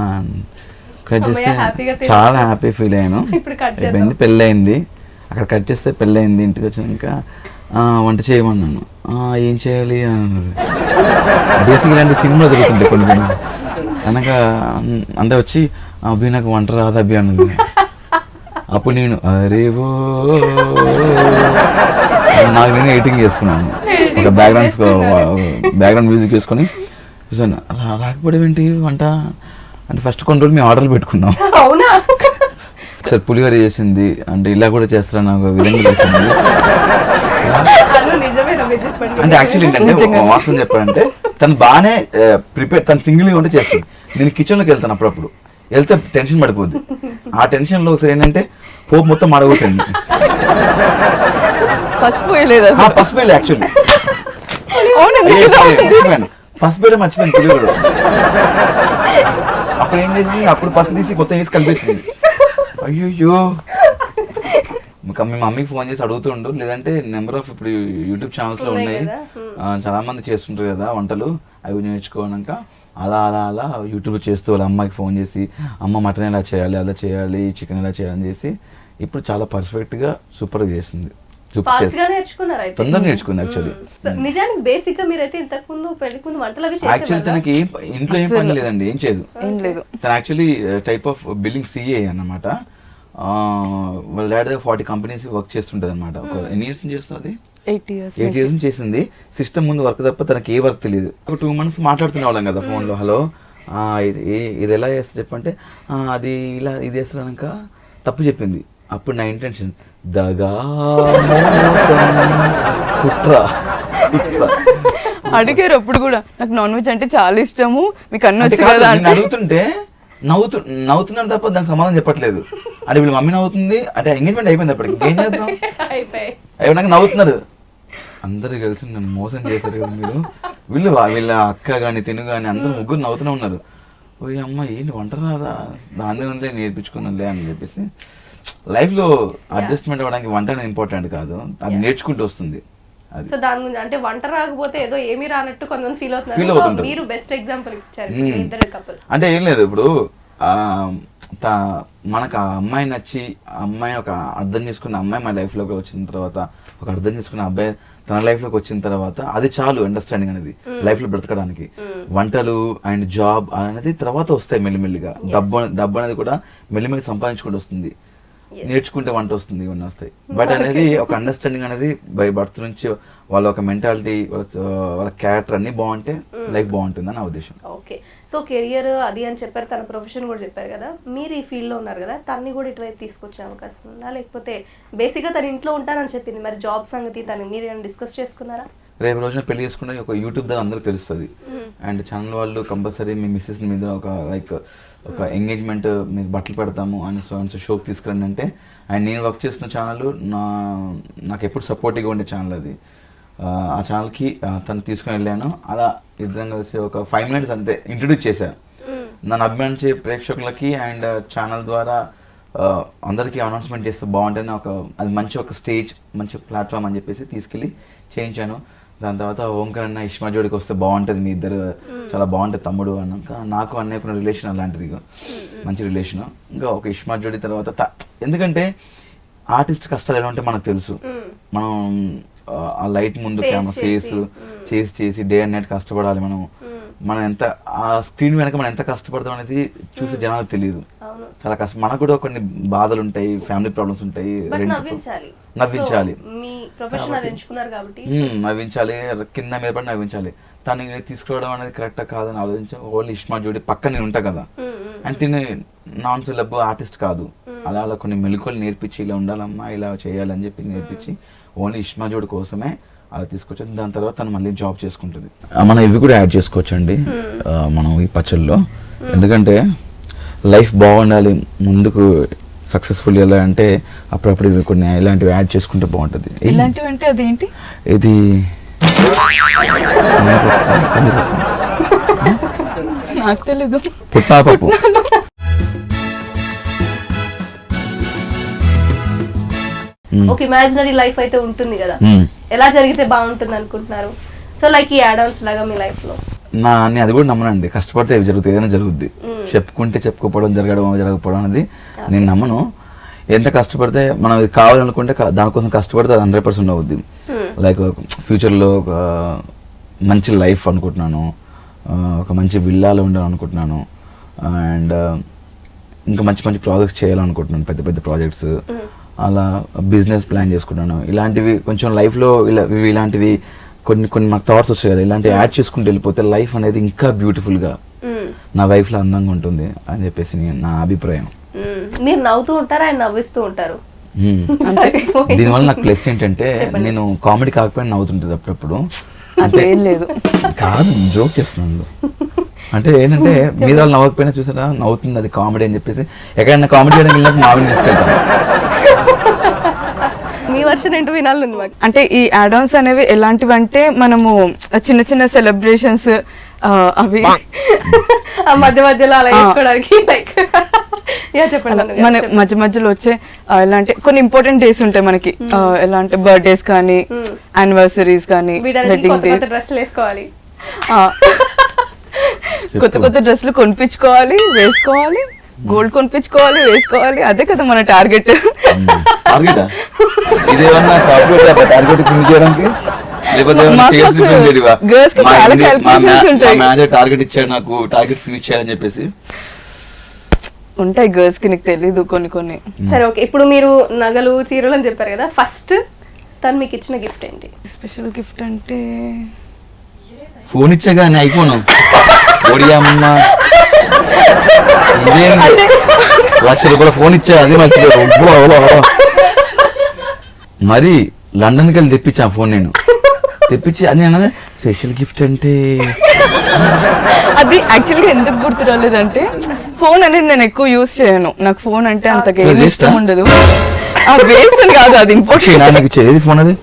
కట్ చేస్తే చాలా హ్యాపీ ఫీల్ అయ్యాను. అయిపోయింది, పెళ్ళి అయింది, అక్కడ కట్ చేస్తే పెళ్ళి అయింది. ఇంటికి వచ్చినాక వంట చేయమన్నాను. ఏం చేయాలి అన్నది. బేసిక్ ఇలాంటి సినిమా జరుగుతుంటాయి కొన్ని కొన్ని అనక అంటే వచ్చి అభి నాకు వంట రాదు అభి అన్నది. అప్పుడు నేను అరేవో నాకు నేను ఎడిటింగ్ చేసుకున్నాను, ఒక బ్యాక్గ్రౌండ్ మ్యూజిక్ వేసుకొని చూసాను. రాకపోవడం ఏంటి వంట అంటే ఫస్ట్ కొన్ని రోజులు మేము ఆర్డర్లు పెట్టుకున్నాం. సరే పులిహోర చేసింది అంటే ఇలా కూడా చేస్తారా నాకు విధంగా చేసింది అంటే యాక్చువల్లీ ఏంటంటే వాస్తవం చెప్పాలంటే తను బాగానే ప్రిపేర్, తను సింగిల్గా ఉంటే చేస్తుంది. నేను కిచెన్లోకి వెళ్తాను అప్పుడప్పుడు, వెళ్తే టెన్షన్ పడిపోద్ది. ఆ టెన్షన్లో ఒకసారి ఏంటంటే పోపు మొత్తం మాడగొట్టింది. పసుపు వేయలేదు యాక్చువల్లీ పసుపు వేయడం మర్చిపోయింది పులిహోర. అప్పుడు ఏం చేసింది, అప్పుడు పసుపు తీసి మొత్తం వేసి కలిపేసింది. అయ్యో ఇంకా మీ మమ్మీకి ఫోన్ చేసి అడుగుతుండు, లేదంటే నెంబర్ ఆఫ్ ఇప్పుడు యూట్యూబ్ ఛానల్స్లో ఉన్నాయి చాలా మంది చేస్తుంటారు కదా వంటలు, అవి నేర్చుకోనాక అలా అలా అలా యూట్యూబ్లో చేస్తూ వాళ్ళ అమ్మాయికి ఫోన్ చేసి అమ్మ మటన్ ఎలా చేయాలి, అలా చేయాలి, చికెన్ ఎలా చేయాలని చేసి ఇప్పుడు చాలా పర్ఫెక్ట్గా సూపర్గా చేసింది. తొందరగా నేర్చుకుంది యాక్చువల్లీ. నిజానికి బేసిక్ గా మీరైతే ఇంతకు ముందు పెళ్లికి ముందు వంటలు అవి యాక్చువల్లీ తనకి ఇంట్లో ఏం పని లేదండి, ఏం చేయదు. తను actually type of building CA అన్నమాట. వాళ్ళ డాడీ 40 కంపెనీస్ వర్క్ చేస్తుంటది అనమాట. ఒక ఎన్ని ఇయర్స్ చేస్తుంది? 8 ఇయర్స్ చేసింది. సిస్టమ్ ముందు వర్క్ తప్ప తనకి ఏ వర్క్ తెలియదు. ఒక 2 months మాట్లాడుతున్న వాళ్ళం కదా ఫోన్లో, హలో ఇది ఎలా చేస్తా చెప్పంటే అది ఇలా ఇది వేస్తాక తప్పు చెప్పింది. అప్పుడు నా ఇంటెన్షన్ దగా కుట్ర అడిగారు అప్పుడు కూడా, నాకు నాన్ వెజ్ అంటే చాలా ఇష్టము, మీకు అన్ని వచ్చి కదా అడుగుతుంటే నవ్వుతున్నాను తప్ప దానికి సమాధానం చెప్పట్లేదు. అంటే వీళ్ళ మమ్మీ నవ్వుతుంది అంటే ఎంగేజ్మెంట్ అయిపోయింది అప్పటికి, ఇంకేం చేద్దాం అయిపోయినాక నవ్వుతున్నారు. అందరు కలిసి నన్ను మోసం చేశారు కదా మీరు, వీళ్ళ అక్క కానీ తిను కానీ అందరూ ముగ్గురు నవ్వుతూనే ఉన్నారు. ఓ అమ్మ ఏంటి వంట రాదా, దాని ఉందే నేర్పించుకుందాంలే అని చెప్పేసి. లైఫ్లో అడ్జస్ట్మెంట్ అవ్వడానికి వంట అనేది ఇంపార్టెంట్ కాదు, అది నేర్చుకుంటూ వస్తుంది. సో దాని గురించి అంటే వంట రాకపోతే ఏదో ఏమీ రానట్టు కొంతమంది ఫీల్ అవుతున్నారు. మీరు బెస్ట్ ఎగ్జాంపుల్ ఇచ్చారు ఇద్దరు కపుల్. అంటే ఏం లేదు, ఇప్పుడు మనకు ఆ అమ్మాయి నచ్చి అమ్మాయి ఒక అర్థం చేసుకున్న అమ్మాయి మన లైఫ్లోకి వచ్చిన తర్వాత, ఒక అర్థం చేసుకున్న అబ్బాయి తన లైఫ్లోకి వచ్చిన తర్వాత అది చాలు అండర్స్టాండింగ్ అనేది లైఫ్లో బ్రతకడానికి. వంటలు అండ్ జాబ్ అనేది తర్వాత వస్తాయి మెల్లిమెల్లిగా. డబ్బు అనేది కూడా మెల్లిమెల్లి సంపాదించుకుంటూ వస్తుంది, నేర్చుకుంటే వంట వస్తుంది, ఇవన్నీ వస్తాయి. బట్ అనేది ఒక అండర్స్టాండింగ్ అనేది బై బర్త్ నుంచి వాళ్ళ ఒక మెంటాలిటీ, వాళ్ళ క్యారెక్టర్ అన్ని బాగుంటే లైఫ్ బాగుంటుంది అని నా ఉద్దేశం. ఓకే, సో కెరియర్ అది అని చెప్పారు, తన ప్రొఫెషన్ కూడా చెప్పారు కదా. మీరు ఈ ఫీల్డ్ లో ఉన్నారు కదా, తన్ని కూడా ఇటువైపు తీసుకొచ్చే అవకాశం ఉందా, లేకపోతే బేసిక్ గా తను ఇంట్లో ఉంటానని చెప్పింది, మరి జాబ్ సంగతి తను మీరు ఏమైనా డిస్కస్ చేసుకున్నారా? రేపు రోజున పెళ్లి చేసుకుంటే ఒక యూట్యూబ్ ద్వారా అందరికి తెలుస్తుంది. అండ్ ఛానల్ వాళ్ళు కంపల్సరీ మీ మిస్సెస్ మీద ఒక ఒక ఎంగేజ్మెంట్ మీకు బట్టలు పెడతాము అని షోకి తీసుకురండి అంటే, అండ్ నేను వర్క్ చేస్తున్న ఛానల్ నాకు ఎప్పుడు సపోర్టివ్గా ఉండే ఛానల్ అది. ఆ ఛానల్కి తను తీసుకుని వెళ్ళాను. అలా ఇద్దరం కలిసి ఒక 5 minutes అంతే ఇంట్రడ్యూస్ చేశాను. నన్ను అభిమానించే ప్రేక్షకులకి అండ్ ఛానల్ ద్వారా అందరికీ అనౌన్స్మెంట్ చేస్తే బాగుంటుంది, అది మంచి ఒక స్టేజ్, మంచి ప్లాట్ఫామ్ అని చెప్పేసి తీసుకెళ్ళి చేయించాను. దాని తర్వాత ఓంకర్ అన్న ఇష్మా జోడికి వస్తే బాగుంటుంది, మీ ఇద్దరు చాలా బాగుంటుంది తమ్ముడు అన్నాక నాకు అన్నయ్యకున్న రిలేషన్ అలాంటిది, మంచి రిలేషన్. ఇంకా ఒక ఇష్మా జోడి తర్వాత ఎందుకంటే ఆర్టిస్ట్ కష్టాలు ఎలా ఉంటే మనకు తెలుసు. మనం ఆ లైట్ ముందు కెమెరా ఫేస్ చేసి డే అండ్ నైట్ కష్టపడాలి. మనం ఎంత ఆ స్క్రీన్ వెనక మనం ఎంత కష్టపడతాం అనేది చూసే జనాలకు తెలియదు. చాలా కష్టం. మనకు కూడా కొన్ని బాధలు ఉంటాయి, ఫ్యామిలీ ప్రాబ్లమ్స్ ఉంటాయి, నవ్వించాలి, నవ్వించాలి, కింద మీద పడి నవ్వించాలి. తను తీసుకురావడం అనేది కరెక్టా కాదని ఆలోచించి ఓన్లీ ఇష్మా జోడి పక్క నేను ఉంటా కదా, అండ్ తిని నాన్ సెలబ్ ఆర్టిస్ట్ కాదు, అలా అలా కొన్ని మెలకువలు నేర్పించి ఇలా ఉండాలమ్మా ఇలా చేయాలని చెప్పి నేర్పించి ఓన్లీ ఇష్మా జోడి కోసమే అలా తీసుకొచ్చాను. దాని తర్వాత తను మళ్ళీ జాబ్ చేసుకుంటుంది. మనం ఇవి కూడా యాడ్ చేసుకోవచ్చు అండి మనం ఈ పచ్చళ్ళలో. ఎందుకంటే లైఫ్ బాగుండాలి, ముందుకు సక్సెస్ఫుల్ ఎలా అంటే అప్పుడప్పుడు ఇవి కొన్ని ఇలాంటివి యాడ్ చేసుకుంటే బాగుంటుంది. ఇలాంటివి అంటే అదేంటి? ఇది నాకు తెలీదు. పుట్నాపప్పు. ఒక ఇమాజినరీ లైఫ్ అయితే ఉంటుంది కదా, ఎలా జరిగితే బాగుంటుంది అనుకుంటున్నారు? సో లైక్ ఈ యాడ్-ఆన్స్ లాగా మీ లైఫ్ లో నేను అది కూడా నమ్మనండి. కష్టపడితే ఏవి జరుగుతుంది, ఏదైనా జరుగుద్ది. చెప్పుకుంటే చెప్పుకోపోవడం, జరగకపోవడం అనేది నేను నమ్మను. ఎంత కష్టపడితే మనం ఇది కావాలనుకుంటే దానికోసం కష్టపడితే అది 100% అవుద్ది. లైక్ ఫ్యూచర్లో ఒక మంచి లైఫ్ అనుకుంటున్నాను, ఒక మంచి విల్లాలో ఉండాలని అనుకుంటున్నాను, అండ్ ఇంకా మంచి మంచి ప్రాజెక్ట్స్ చేయాలనుకుంటున్నాను, పెద్ద పెద్ద ప్రాజెక్ట్స్. అలా బిజినెస్ ప్లాన్ చేసుకుంటున్నాను. ఇలాంటివి కొంచెం లైఫ్లో ఇలాంటివి కొన్ని కొన్ని నాకు థాట్స్ వచ్చాయి కదా, ఇలాంటివి యాడ్ చేసుకుంటూ వెళ్ళిపోతే లైఫ్ అనేది ఇంకా బ్యూటిఫుల్గా నా లైఫ్లో అందంగా ఉంటుంది అని చెప్పేసి నా అభిప్రాయం. మీరు నవ్వుతూ ఉంటారా, ఆయన నవ్విస్తూ ఉంటారు? దీనివల్ల నాకు ప్లస్ ఏంటంటే నేను కామెడీ కాకపోయినా నవ్వుతుంటుంది అప్పుడప్పుడు. అంటే ఏం లేదు, కాదు, జోక్ చేస్తున్నాను. అంటే ఏంటంటే మీద వాళ్ళు నవ్వకపోయినా చూసారా నవ్వుతుంది, అది కామెడీ అని చెప్పేసి ఎక్కడైనా కామెడీ చేయడానికి వెళ్ళినప్పుడు మావిని తీసుకెళ్తాను. మీ వర్షన్ ఏంటో వినాలి మాకు. అంటే ఈ యాడ్-ఆన్స్ అనేవి ఎలాంటివి అంటే మనము చిన్న చిన్న సెలబ్రేషన్స్ అవి మధ్య మధ్యలో అలా చేసుకోవడానికి లైక్ చెప్పండి. మన మధ్య మధ్యలో వచ్చే ఎలాంటి కొన్ని ఇంపార్టెంట్ డేస్ ఉంటాయి మనకి, ఎలా అంటే బర్త్డేస్ కానీ యానివర్సరీస్ కానీ వెడ్డింగ్ డే, డ్రెస్సులు వేసుకోవాలి, కొత్త కొత్త డ్రెస్సులు కొనిపించుకోవాలి, వేసుకోవాలి, గోల్డ్ కొనిపించుకోవాలి, వేసుకోవాలి. అదే కదా మన టార్గెట్. ఇదేమన్నా సాఫ్ట్వేర్ టార్గెట్ ఫినిష్ చేయడానికి, లేకపోతే మేనేజర్ టార్గెట్ ఇచ్చాడు నాకు టార్గెట్ ఫినిష్ చేయాలని చెప్పేసి ఉంటాయి గర్ల్స్ కి, నీకు తెలీదు కొన్ని కొన్ని. సరే ఓకే, ఇప్పుడు మీరు నగలు చీరలు అని చెప్పారు కదా, ఫస్ట్ తను మీకు ఇచ్చిన గిఫ్ట్ ఏంటి? స్పెషల్ గిఫ్ట్ అంటే ఫోన్ ఇచ్చా కానీ ఐఫోన్ ఓడియమ్మ ఇదేంటి ₹1,00,000 ఫోన్ ఇచ్చా, అది మరి లండన్కి వెళ్ళి తెప్పించా ఫోన్. నేను తెప్పించి అది అన్నది స్పెషల్ గిఫ్ట్ అంటే అది యాక్చువల్గా ఎందుకు గుర్తు రాలేదంటే ఫోన్ అనేది నేను ఎక్కువ యూజ్ చేయను, నాకు ఫోన్ అంటే అంతగా ఇష్టం ఉండదు. వేస్ట్ అని కాదు, అది ఇంపార్టెంట్. నాకు ఇచ్చేది ఫోన్ అది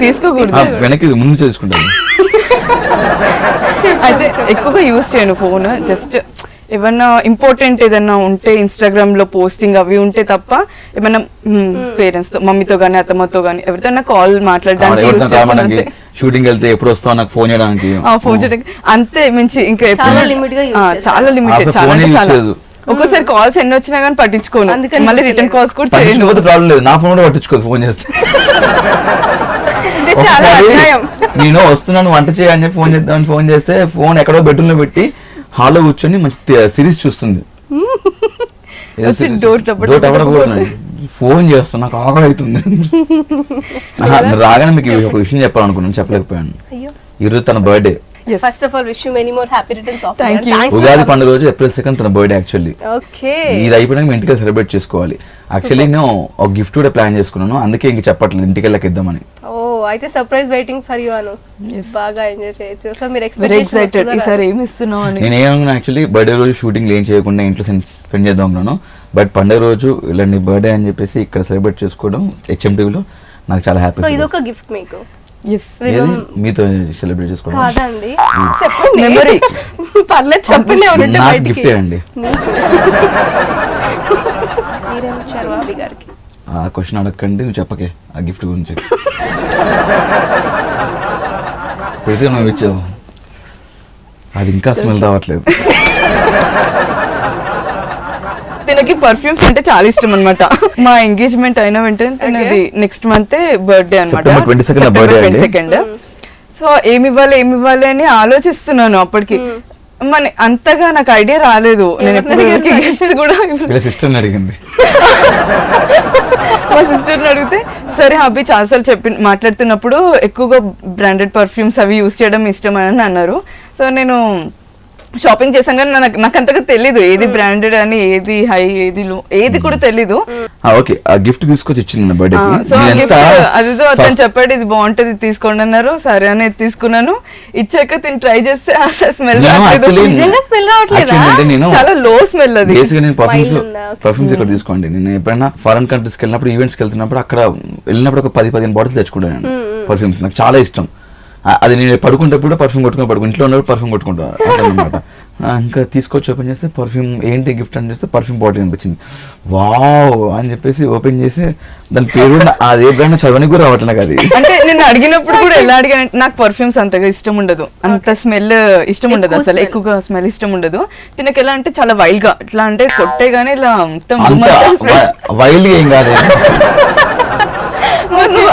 తీసుకోకూడదు, వెనక్కి ముందు చేసుకుంటాను. అయితే ఎక్కువగా యూజ్ చేయను ఫోన్, జస్ట్ ఏమన్నా ఇంపార్టెంట్ ఏదన్నా ఉంటే ఇన్స్టాగ్రామ్ లో పోస్టింగ్ అవి ఉంటే తప్ప, ఏమన్నా పేరెంట్స్ తో, మమ్మీతో గానీ అత్తమ్మతో గానీ ఎవరితో కాల్ మాట్లాడడానికి, షూటింగ్ వెళ్తే ఎప్పుడు వస్తావు నాకు ఫోన్ చేయడానికి, ఫోన్ చేయడానికి అంతే మించి ఇంకా చాలా లిమిటెడ్. చాలా ఒక్కోసారి కాల్స్ ఎన్ని వచ్చినా కానీ పట్టించుకోను, మళ్ళీ రిటర్న్ కాల్స్ కూడా చేయను. ప్రాబ్లం లేదు, నా ఫోన్ కూడా పట్టించుకోదు ఫోన్ చేస్తే. నేను వస్తున్నాను వంట చేయని చెప్పి ఫోన్ చేద్దామని ఫోన్ చేస్తే ఫోన్ ఎక్కడో బెడ్రూమ్ లో పెట్టి హాల్లో కూర్చొని మంచి సిరీస్ చూస్తుంది. ఫోన్ చేస్తాను, నాకు ఆకలి అవుతుంది. రాగానే మీకు ఒక విషయం చెప్పాలనుకున్నాను, చెప్పలేకపోయాను. ఈరోజు తన birthday. First of all wish you many more happy returns of the day. Ugadi పండుగ రోజు April 2 తన బర్త్డే యాక్చువల్లీ. ఓకే, ఇది అయిపోయినాక ఇంటికి సెలబ్రేట్ చేసుకోవాలి. యాక్చువల్లీ నేను ఒక గిఫ్ట్ కూడా ప్లాన్ చేసుకున్నాను, అందుకే ఇంక చెప్పట్లేదు, ఇంటికి వెళ్ళకి ఇద్దామని. ఓ అయితే సర్ప్రైజ్ వెయిటింగ్ ఫర్ యు అను. బాగా ఎంజాయ్ చేయొచ్చు. సో మీరు ఎక్సైటెడ్ ఈసారి ఏమి ఇస్తున్నావు అని. నేను ఏమన్నా యాక్చువల్లీ బర్త్డే రోజు షూటింగ్ ఏం చేయకుండా ఇంట్లో స్పెండ్ చేద్దాం అనుకున్నాను, బట్ పండుగ రోజు ఇలాంటి బర్త్డే అని చెప్పేసి ఇక్కడ సెలబ్రేట్ చేసుకోవడం HMTVలో నాకు చాలా హ్యాపీ. సో ఇదొక గిఫ్ట్ మీకు. మీతో సెలబ్రేట్ చేసుకోవడం కాదండి, చెప్పండి. మెమరీ పర్లేదు, చెప్పండి. నాకు గిఫ్టే అండి. మీరేమిచ్చారు బాబీ గారికి? ఆ క్వశ్చన్ అడగండి, నువ్వు చెప్పకే ఆ గిఫ్ట్ గురించి. తెలిసి నువ్వు ఇచ్చావు, అది ఇంకా స్మెల్ రావట్లేదు. తనకి పర్ఫ్యూమ్స్ అంటే చాలా ఇష్టం అనమాట. మా ఎంగేజ్మెంట్ అయిన వెంటనే తనది నెక్స్ట్ మంత్ బర్త్డే అనమాట, September 22. సో ఏమి ఇవ్వాలి అని ఆలోచిస్తున్నాను. అప్పటికి మన అంతగా నాకు ఐడియా రాలేదు. నేను ఎప్పుడు సిస్టర్ అడిగింది, మా సిస్టర్ని అడిగితే సరే అబ్బి చాలాసార్లు మాట్లాడుతున్నప్పుడు ఎక్కువగా బ్రాండెడ్ పర్ఫ్యూమ్స్ అవి యూస్ చేయడం ఇష్టం అని అన్నారు. సో నేను షాపింగ్ చేశాను కానీ నాకు అంతగా తెలీదు ఏది బ్రాండెడ్ అని, ఏది హై, ఏది లో, ఏది కూడా తెలీదు. ఓకే, ఆ గిఫ్ట్ తీసుకొచ్చి ఇచ్చింది బర్త్డే సో అదితో అతను చెప్పాడు ఇది బాగుంటది తీసుకోండి అన్నారు. సరే అని తీసుకున్నాను. ఇచ్చాక తిని ట్రై చేస్తే స్మెల్ నిజంగా స్మెల్ రావట్లేదా? చాలా లో స్మెల్ అది. బేసిక్గా నేను పర్ఫ్యూమ్స్ ఇక్కడ తీసుకోండి. నేను ఎప్పుడైనా ఫారెన్ కంట్రీస్కి వెళ్ళినప్పుడు, ఈవెంట్స్కి వెళ్తున్నప్పుడు అక్కడ వెళ్ళినప్పుడు ఒక 10-15 బాటిల్స్ తెచ్చుకుంటాను పర్ఫ్యూమ్స్. నాకు చాలా ఇష్టం. అది నేను పడుకుంటప్పుడు పర్ఫ్యూమ్ కొట్టుకుని ఇంట్లో ఉన్నప్పుడు పర్ఫ్యూమ్ కొట్టుకుంటాను అనమాట. ఇంకా తీసుకొచ్చి ఓపెన్ చేస్తే పర్ఫ్యూమ్ ఏంటి గిఫ్ట్ అని చేస్తే పర్ఫ్యూమ్ బాటిల్ అనిపించింది. వావ్ అని చెప్పేసి ఓపెన్ చేసి దాని పేరు అదే బ్రాండ్ చదవనికి కూడా రావట్లేదు నాకు. అది అంటే నేను అడిగినప్పుడు కూడా ఎలా అడిగాను, నాకు పర్ఫ్యూమ్స్ అంతగా ఇష్టం ఉండదు, అంత స్మెల్ ఇష్టం ఉండదు, అసలు ఎక్కువగా స్మెల్ ఇష్టం ఉండదు. తినకి ఎలా అంటే చాలా వైల్డ్ గా, ఇట్లా అంటే కొట్టేగానే ఇలా వైల్డ్ ఏం కాదు.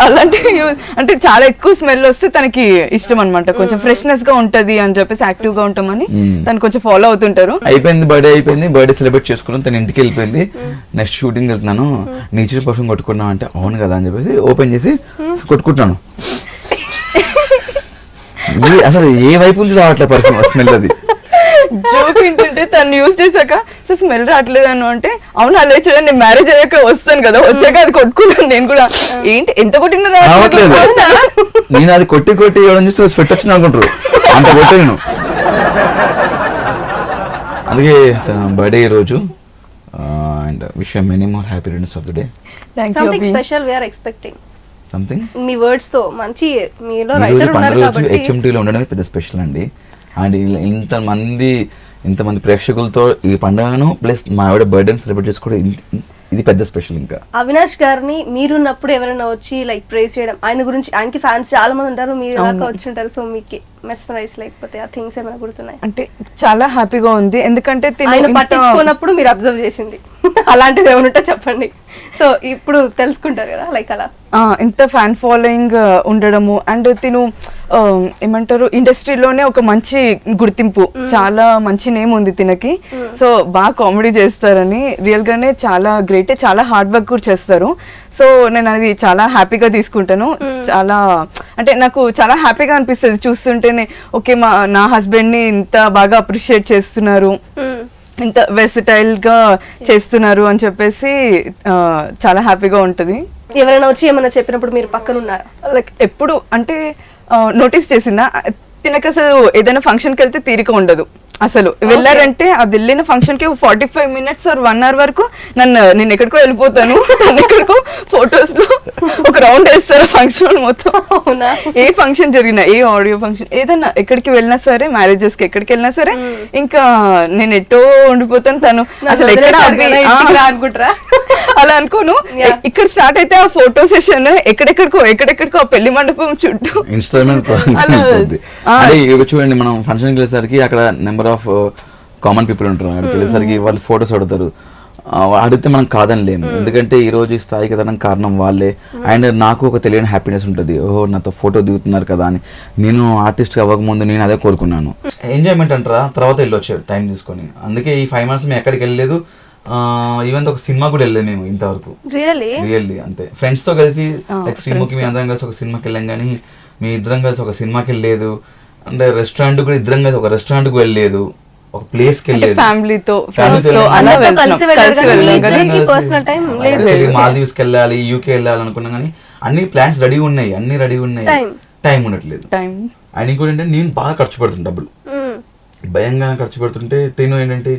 అలాంటివి అంటే చాలా ఎక్కువ స్మెల్ వస్తే తనకి ఇష్టం అనమాట. కొంచెం ఫ్రెష్నెస్ గా ఉంటది అని చెప్పేసి యాక్టివ్ గా ఉంటామని తను కొంచెం ఫాలో అవుతుంటారు. అయిపోయింది బర్త్డే సెలబ్రేట్ చేసుకున్నాను. తను ఇంటికి వెళ్ళిపోయింది. నెక్స్ట్ షూటింగ్ వెళ్తున్నాను, నేచర్ పర్ఫ్యూమ్ కొట్టుకున్నాం అంటే అవును కదా అని చెప్పేసి ఓపెన్ చేసి కొట్టుకుంటున్నాను. అసలు ఏ వైపు నుంచి రావట్లేదు పర్ఫ్యూమ్ స్మెల్. అది జోక్ ఏంటంటే తను యూజ్ చేశాక సో స్మెల్ రావట్లేదు అను అంటే అవును అలా చూడండి, నేను మ్యారేజ్ అయ్యాక వస్తాను కదా, వచ్చాక అది కొట్టుకున్నాను నేను కూడా. ఏంటి ఎంత కొట్టినా రావట్లేదు. నేను అది కొట్టి ఇవ్వడం చూస్తే స్వెట్ వచ్చింది అనుకుంటారు, అంత కొట్టే నేను. అందుకే బర్త్డే రోజు and wish you many more happy returns of the day. Something special we are expecting. Something మీ వర్డ్స్ తో మంచి మీలో రైటర్ ఉన్నారు కాబట్టి హెచ్ఎంటీలో ఉండడమే పెద్ద స్పెషల్ అండి. అండ్ ఇంతమంది ప్రేక్షకులతో ఈ పండుగను ప్లస్ మా ఆవిడ బర్త్డే సెలబ్రేట్ చేసుకోవడం ఇది పెద్ద స్పెషల్. ఇంకా అవినాష్ గారిని మీరున్నప్పుడు ఎవరైనా వచ్చి లైక్ ప్రేస్ చేయడం, ఆయన గురించి, ఆయనకి ఫ్యాన్స్ చాలా మంది ఉంటారు, మీరు దాకా వచ్చి ఉంటారు. సో మీకు మెస్మరైజ్ లేకపోతే ఆ థింగ్స్ ఏమైనా గుర్తున్నాయి అంటే చాలా హ్యాపీగా ఉంది. ఎందుకంటే ఆయన పట్టించుకున్నప్పుడు మీరు అబ్జర్వ్ చేసింది అలాంటిది ఏమైనా ఉంటే చెప్పండి. సో ఇప్పుడు తెలుసుకుంటారు కదా లైక్ అలా ఇంత ఫ్యాన్ ఫాలోయింగ్ ఉండడము అండ్ తిను ఏమంటారు ఇండస్ట్రీలోనే ఒక మంచి గుర్తింపు, చాలా మంచి నేమ్ ఉంది తినకి. సో బాగా కామెడీ చేస్తారని రియల్ గానే చాలా గ్రేట్, చాలా హార్డ్ వర్క్ కూడా చేస్తారు. సో నేను అది చాలా హ్యాపీగా తీసుకుంటాను. చాలా అంటే నాకు చాలా హ్యాపీగా అనిపిస్తుంది చూస్తుంటేనే, ఓకే నా హస్బెండ్ ని ఇంత బాగా అప్రిషియేట్ చేస్తున్నారు, ఇంత వెర్సటైల్ గా చేస్తున్నారు అని చెప్పేసి చాలా హ్యాపీగా ఉంటది. ఎవరైనా వచ్చి ఏమైనా చెప్పినప్పుడు మీరు పక్కన ఉన్నారా? లైక్ ఎప్పుడు అంటే నోటీస్ చేసిందా తినక అసలు ఏదైనా ఫంక్షన్కి వెళ్తే తీరిక ఉండదు. అసలు వెళ్ళారంటే ఆ వెళ్ళిన ఫంక్షన్ కి 45 minutes or 1 hour వరకు నేను ఎక్కడికో వెళ్ళిపోతాను, నన్ను ఎక్కడికో ఫొటోస్ లో ఒక రౌండ్ వేస్తారు ఫంక్షన్ మొత్తం. ఏ ఫంక్షన్ జరిగినా, ఏ ఆడియో ఫంక్షన్ ఏదైనా ఎక్కడికి వెళ్ళినా సరే, మ్యారేజెస్ కి ఎక్కడికి వెళ్ళినా సరే ఇంకా నేను ఎట్టో ఉండిపోతాను. తను అసలు ఎక్కడ అలా అనుకోను. ఇక్కడ స్టార్ట్ అయితే ఆ ఫోటో సెషన్ ఎక్కడెక్కడికో ఆ పెళ్లి మండపం చుట్టూ ఇన్స్టాల్మెంట్ చూడండి. మనం ఫంక్షన్ వెళ్ళేసరికి అక్కడ నెంబర్ ఆఫ్ కామన్ పీపుల్ ఉంటారు. అక్కడికి వెళ్ళేసరికి వాళ్ళు ఫొటోస్ అడుగుతారు. అడిగితే మనం కాదని లేము, ఎందుకంటే ఈ రోజు ఈ స్థాయికి ఎదడానికి కారణం వాళ్ళే. అండ్ నాకు ఒక తెలియని హ్యాపీనెస్ ఉంటుంది, ఓహో నాతో ఫోటో దిగుతున్నారు కదా అని. నేను ఆర్టిస్ట్ అవ్వకముందు నేను అదే కోరుకున్నాను. ఎంజాయ్మెంట్ అంటారా, తర్వాత వెళ్ళొచ్చు టైం తీసుకొని. అందుకే ఈ 5 months మేము ఎక్కడికి వెళ్ళలేదు. ఈవెన్ ఒక సినిమా కూడా వెళ్ళలేదు మేము ఇంతవరకు. రియల్లీ అంతే. ఫ్రెండ్స్ తో కలిపి శ్రీముఖి మీ అందరం కలిసి ఒక సినిమాకి వెళ్ళాం, కానీ మీ ఇద్దరం కలిసి ఒక సినిమాకి వెళ్ళలేదు. అంటే రెస్టారెంట్ కూడా ఇద్దరం కలిసి ఒక రెస్టారెంట్ కు వెళ్ళలేదు, ఒక ప్లేస్ కి వెళ్ళలేదు, మాల్దీవ్స్ కి వెళ్ళాలి, యూకే వెళ్ళాలి అనుకున్నాం, కానీ అన్ని ప్లాన్స్ రెడీ ఉన్నాయి, టైం ఉండట్లేదు. అండ్ ఇంకోటి ఏంటంటే నేను బాగా ఖర్చు పెడుతున్నా డబ్బులు, భయంగా ఖర్చు పెడుతుంటే తిను ఏంటంటే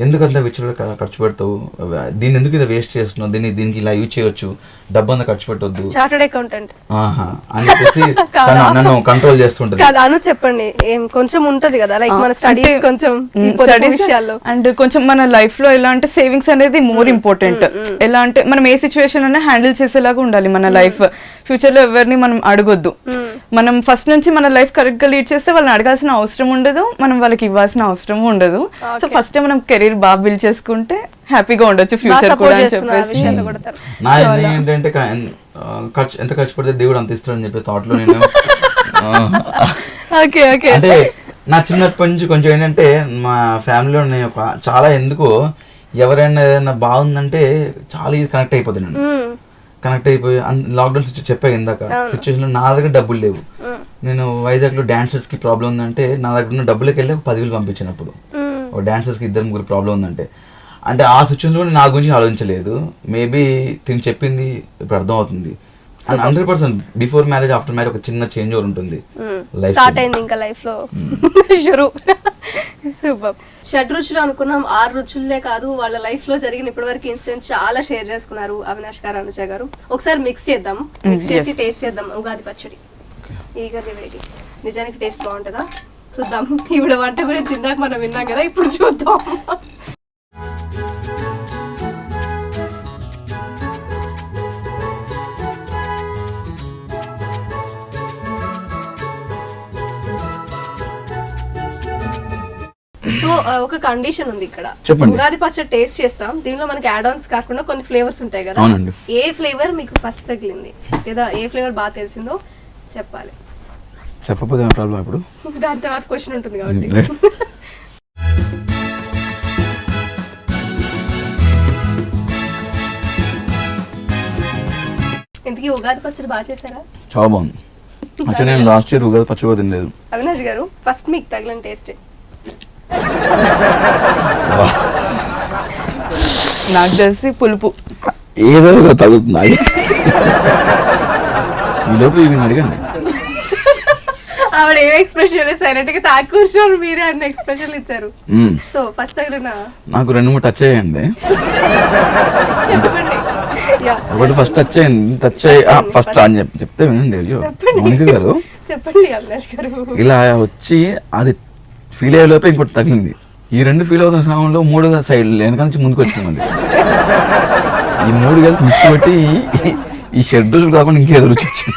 ఎందుకంత విచ్చలవిడిగా ఖర్చు పెడతావు, దీన్ని ఎందుకు ఇది వేస్ట్ చేస్తున్నావు, దీనికి ఇలా యూజ్ చేయొచ్చు, డబ్బు అంతా ఖర్చు పెట్టొద్దు చార్టర్డ్ అకౌంటెంట్ అని చెప్పేసి నన్ను కంట్రోల్ చేస్తుంటది. అను చెప్పండి, కొంచెం ఉంటది కదా లైక్ మన స్టడీస్ కొంచెం విషయాల్లో అండ్ కొంచెం మన లైఫ్ లో ఎలా అంటే సేవింగ్స్ అనేది మోర్ ఇంపార్టెంట్. ఎలా అంటే మనం ఏ సిచ్యువేషన్ అయినా హ్యాండిల్ చేసేలాగా ఉండాలి మన లైఫ్. ఫ్యూచర్ లో ఎవరిని మనం అడగొద్దు. మనం ఫస్ట్ నుంచి మన లైఫ్ కరెక్ట్ గా లీడ్ చేస్తే వాళ్ళని అడగాల్సిన అవసరం ఉండదు, మనం వాళ్ళకి ఇవ్వాల్సిన అవసరం ఉండదు. సో ఫస్ట్ మనం కెరీర్ బాగా బిల్డ్ చేసుకుంటే హ్యాపీగా ఉండొచ్చు ఫ్యూచర్ కూడా అని చెప్పేసి. నా ఏంటంటే ఎంత ఖర్చు పడితే దేవుడు అంత ఇస్తాడని చెప్పే థాట్ లో నేను అంటే నా చిన్నప్పటి నుంచి కొంచెం ఏంటంటే మా ఫ్యామిలీలో నేను చాలా ఎందుకో ఎవరైనా ఏదైనా బాగుందంటే చాలా ఇది కనెక్ట్ అయిపోతాను. కనెక్ట్ అయిపోయి లాక్డౌన్ చెప్పాక ఇందాక సిచ్యువేషన్ లో నా దగ్గర డబ్బులు లేవు, నేను వైజాగ్లో డాన్సర్స్కి ప్రాబ్లం ఉందంటే నా దగ్గర ఉన్న డబ్బులకి వెళ్ళి ఒక 10,000 పంపించినప్పుడు ఒక డాన్సర్స్కి 2-3 ప్రాబ్లం ఉందంటే అంటే ఆ సిచ్యువేషన్లో నా గురించి ఆలోచించలేదు. మేబీ తిని చెప్పింది ఇప్పుడు అర్థం అవుతుంది. And 100% before marriage after marriage ఒక చిన్న చేంజ్ ఓవర్ ఉంటుంది లైఫ్ స్టార్ట్ అయింది ఇంకా లైఫ్ లో షురు. సూపర్. షడ్ రుచులు అనుకున్నాం, 6 రుచులే కాదు వాళ్ళ లైఫ్ లో జరిగిన ఇప్పటివరకు ఇన్సిడెంట్ చాలా షేర్ చేసుకున్నారు అవినాష్ గారు, అనుజ గారు. ఒకసారి మిక్స్ చేద్దాం, మిక్స్ చేసి టేస్ట్ చేద్దాం ఉగాది పచ్చడి. Eagerly waiting. నిజానికి టేస్ట్ బాగుంటుందా చూద్దాం. ఇప్పుడు వంట గురించి ఇందాక మనం విన్నాం కదా, ఇప్పుడు చూద్దాం. సో ఒక కండిషన్ ఉంది ఇక్కడ. చెప్పండి. ఉగాది పచ్చడి టేస్ట్ చేస్తాం, దీనిలో మనకి యాడ్ ఆన్స్ కాకుండా కొన్ని ఫ్లేవర్స్ ఉంటాయి కదా. అవునండి. ఏ ఫ్లేవర్ మీకు ఫస్ట్ తగిలింది లేదా ఏ ఫ్లేవర్ బాగా తెలిసిందో చెప్పాలి. చెప్పకపోతే ప్రాబ్లం ఇప్పుడు దాని తర్వాత క్వశ్చన్ ఉంటుంది కాబట్టి. ఇంతకీ ఉగాది పచ్చడి బాగా చేశారా? చాలా బాగుంది. యాక్చువల్లీ నేను లాస్ట్ ఇయర్ ఉగాది పచ్చడి కూడా తినలేదు. అవినాష్ గారు ఫస్ట్ మీకు తగిలిన టేస్ట్? నాకు తెలిసి పులుపు. ఏదో తగులుతుంది ఈ లోపు ఇవి అడగండి. ఆవిడ ఏ ఎక్స్ప్రెషన్ సైలెంట్ గా తాకి కూర్చోరు, మీరే అన్న ఎక్స్ప్రెషన్ ఇచ్చారు. సో ఫస్ట్ తగిలిన నాకు 2-3 టచ్ అయ్యండి. చెప్పండి. ఒకటి ఫస్ట్ టచ్ అయ్యింది. టచ్ అయ్యి ఫస్ట్ అని చెప్తే వినండి. అయ్యో మౌనిక గారు చెప్పండి. అవినాష్ గారు ఇలా వచ్చి అది ఫీల్ అయ్యే లోపే ఇంకోటి తగిలింది. ఈ 2 ఫీల్ అవుతున్న సమయంలో 3 సైడ్ వెనక నుంచి ముందుకు వచ్చింది. ఈ 3 కలిపి మిక్స్ పెట్టి ఈ షెడ్ రోజులు కాకుండా ఇంకేదో రుచి వచ్చింది.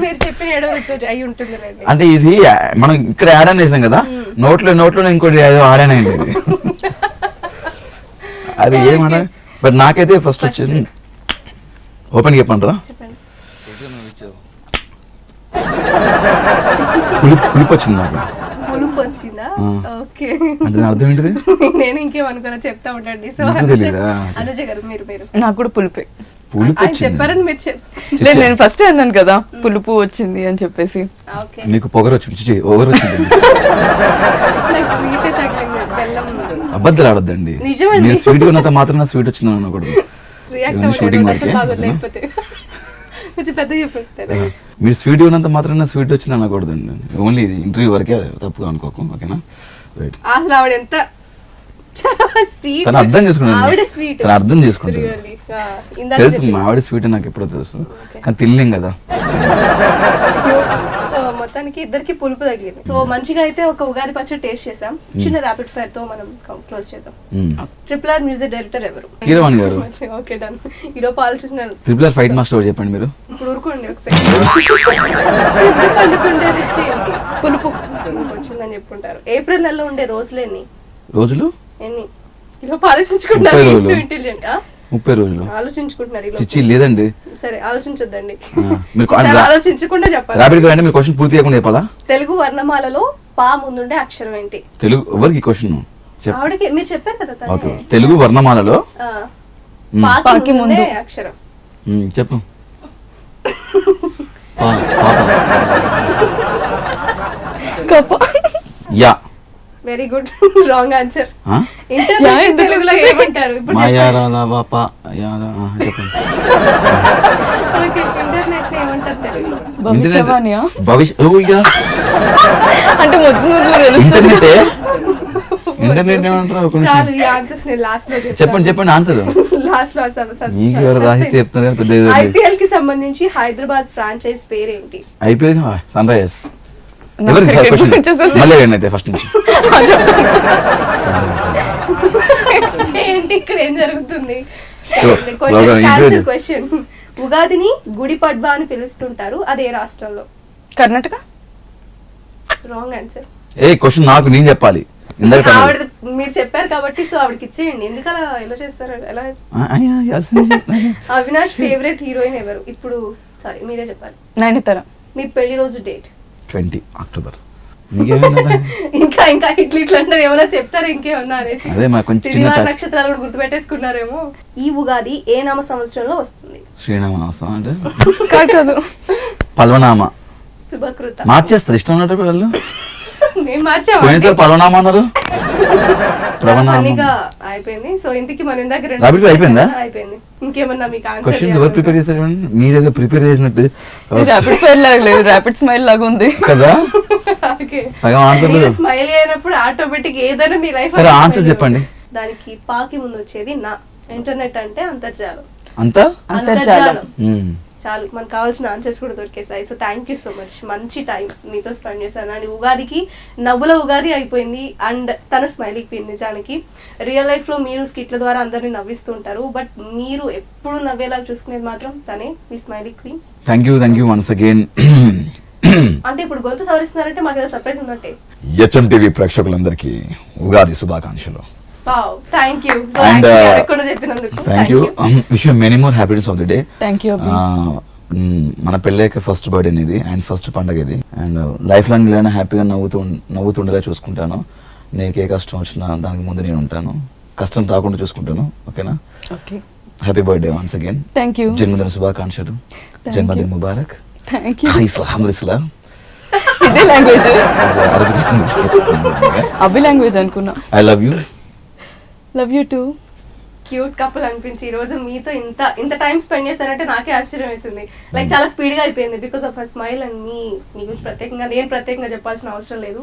మీరు చెప్పిన 7వ రుచి అయి ఉంటుంది. అంటే ఇది మనం ఇక్కడ యాడ్ అని వేసాం కదా, నోట్లో ఇంకోటి ఏదో యాడ్ అని అయింది. అది ఏమన్నా బట్ నాకైతే ఫస్ట్ వచ్చింది. ఓపెన్ చెప్పంటారా? పులుపు వచ్చింది నాకు. పులుపు వచ్చిందా? ఓకే. అంటే దాని అర్థం ఏంటిది? నేను ఇంకేమనుకున్నా చెప్తా ఉండండి. సో అనుజ గారు మీరు నాకు కూడా పులుపే. పులుపు చెప్పారని మీరు లేదు, నేను ఫస్ట్ అన్నాను కదా పులుపు వచ్చింది అని చెప్పేసి. మీకు పొగరు వచ్చింది. నాకు స్వీట్ తగిలింది, బెల్లం. అబద్ధాలు ఆడద్దండి. నిజమండి. నేను స్వీట్ ఉన్నంత మాత్రం స్వీట్ వచ్చింది అనకూడదు. షూటింగ్ వరకే పెద్ద చెప్పారు. మీరు స్వీట్ ఉన్నంత మాత్రం స్వీట్ వచ్చింది అనకూడదండి. ఓన్లీ ఇంటర్వ్యూ వరకే, తప్పుగా అనుకోకు. ఓకేనా? అసలు ఆవిడ ఎంత స్వీట్, తను అర్థం చేసుకున్నాను. ఆవిడ స్వీట్ తను అర్థం చేసుకుంటాను. తెలుసు మా ఆవిడ స్వీట్ నాకు ఎప్పుడో తెలుసు, కానీ తినలేం కదా. సో మొత్తానికి ఇద్దరికి పులుపు తగిలింది. సో మంచిగా అయితే ఒక ఉగాది పచ్చడి టేస్ట్ చేసాం. చిన్న ర్యాపిడ్ ఫైర్ తో మనం క్లోజ్ చేద్దాం. RRR మ్యూజిక్ డైరెక్టర్ ఎవరు? కీరవాణి గారు. Okay done. ఈరోజు ఆలోచిస్తున్నాను. RRR ఫైట్ మాస్టర్ చెప్పండి మీరు. ఇప్పుడు ఊరుకోండి ఒకసారి. పండుకుంటే రుచి ఏంటి? పులుపు వచ్చిందని చెప్పుకుంటారు. ఏప్రిల్ నెలలో ఉండే రోజులేని రోజులు ఎన్ని? ఈరోజు ఆలోచించుకుంటారు. 30 రోజులు ఆలోచించుకుంటున్నారు. చిచ్చి లేదండి. సరే ఆలోచించొద్దండి, మీరు ఆలోచించకుండా చెప్పాలి. ర్యాపిడ్ గా మీరు క్వశ్చన్ పూర్తి చేయకుండా చెప్పాలా? తెలుగు వర్ణమాలలో పా ముందుండే అక్షరం ఏంటి? తెలుగు ఎవరికి క్వశ్చన్? ఆవిడకి మీరు చెప్పారు కదా తనే. ఓకే. తెలుగు వర్ణమాలలో పాకి ముందు అక్షరం చెప్పు. Yeah. Very good. Wrong answer. తెలుగులో ఏమంటారు? ఇంటర్నెట్ ఏమంటారు తెలుగులో? అంటే ఇంటర్నెట్ ఇంటర్నెట్ ఏమంటారు? చాలు, ఈ ఆన్సర్స్ నేను లాస్ట్ లో చెప్పండి ఆన్సర్. లాస్ట్ లో IPL కి సంబంధించి హైదరాబాద్ ఫ్రాంచైజ్ పేరేంటి? IPL Sunrisers. మళ్ళీ అయితే ఫస్ట్ నుంచి ఏంటి ఇక్కడ ఏం జరుగుతుంది? క్వశ్చన్. ఉగాదిని గుడి పడ్వా అని పిలుస్తుంటారు, అది ఏ రాష్ట్రంలో? కర్ణాటక. Wrong answer. ఏ క్వశ్చన్ నాకు నేను చెప్పాలి. ఆవిడ మీరు చెప్పారు కాబట్టి సో ఆవిడకి ఇచ్చేయండి. ఎందుకలా ఎలా చేస్తారు? ఎలా? అవినాష్ ఫేవరెట్ హీరోయిన్ ఎవరు ఇప్పుడు? సారీ మీరే చెప్పాలి. నయనతార. మీ పెళ్లి రోజు డేట్? 20 అక్టోబర్. ఇంకా ఇట్లా అంటారు, ఏమైనా చెప్తారా ఇంకేమన్నా అనేసి? నక్షత్రాలు కూడా గుర్తు పెట్టేసుకున్నారేమో. ఈ ఉగాది ఏ నామ సంవత్సరంలో వస్తుంది? శ్రీనామ సంవత్సరం అంటే కాదు, పల్వనామ శుభకృత. మార్చేస్తారు ఇష్టం ఉన్నట్టు వాళ్ళు. మేము మార్చాము. పోయినసారి పలవనామా అన్నారు. ఫన్నీగా అయిపోయింది. సో ఇంతకి మన ఇందాక రెండు Rapid fire అయిపోయిందా? అయిపోయింది. ఇంకేమన్నా మీకు క్వశ్చన్స్ ఎవరు ప్రిపేర్ చేశారు? మీరేదో ప్రిపేర్ చేసినట్టు ర్యాపిడ్ ఫైర్ లాగా లేదు, ర్యాపిడ్ స్మైల్ లాగా ఉంది కదా. సగం ఆన్సర్ స్మైల్ అయినప్పుడు ఆటోమేటిక్ ఏదైనా మీ లైఫ్. సరే ఆన్సర్ చెప్పండి. దానికి పాకి ముందు వచ్చేది నా. ఇంటర్నెట్ అంటే అంతర్జాలం. అంతా అంతర్జాలం చాలు, మనకు కావాల్సిన ఆన్సర్స్ కూడా దొరికేసాయి. So thank you so much. మంచి టైం మీతో స్పెండ్ చేశాను. అండ్ ఉగాదికి నవ్వుల ఉగాది అయిపోయింది. అండ్ తన స్మైలింగ్ క్వీన్. నిజానికి రియల్ లైఫ్ లో మీరు స్కిట్ల ద్వారా అందరినీ నవ్విస్తూ ఉంటారు, బట్ మీరు ఎప్పుడు నవ్వేలా చూసుకునేది మాత్రం తనే, మీ smiling queen. Thank you once again. అంటే ఇప్పుడు గొంతు సవరిస్తున్నారంటే మాకు ఏదో సర్ప్రైజ్ ఉందంటే. HM TV ప్రేక్షకులందరికీ ఉగాది శుభాకాంక్షలు. Thank you. And చెప్పినందుకు thank you. Wish you many more happiness of the day. Thank you. మన పెళ్ళయ్యాక ఫస్ట్ బర్త్డే ఇది అండ్ ఫస్ట్ పండగ ఇది. అండ్ లైఫ్ లాంగ్ ఇలా హ్యాపీగా నవ్వుతుండేలా చూసుకుంటాను. నీకు ఏ కష్టం వచ్చినా దానికి ముందు నేను ఉంటాను, కష్టం రాకుండా చూసుకుంటాను. ఓకేనా? Okay. Happy birthday once again. Thank you. జన్మదిన శుభాకాంక్షలు. జన్మదిన ముబారక్. Thank you. అల్హమ్దులిల్లాహ్. ఇదే లాంగ్వేజ్, అభి లాంగ్వేజ్ అనుకున్నా. I love you. Love you too. Cute couple అనిపించి ఈ రోజు మీతో ఇంత టైం స్పెండ్ చేశారంటే నాకే ఆశ్చర్యం వేసింది. లైక్ చాలా స్పీడ్ గా అయిపోయింది because of her smile. And మీ గురించి ప్రత్యేకంగా చెప్పాల్సిన అవసరం లేదు.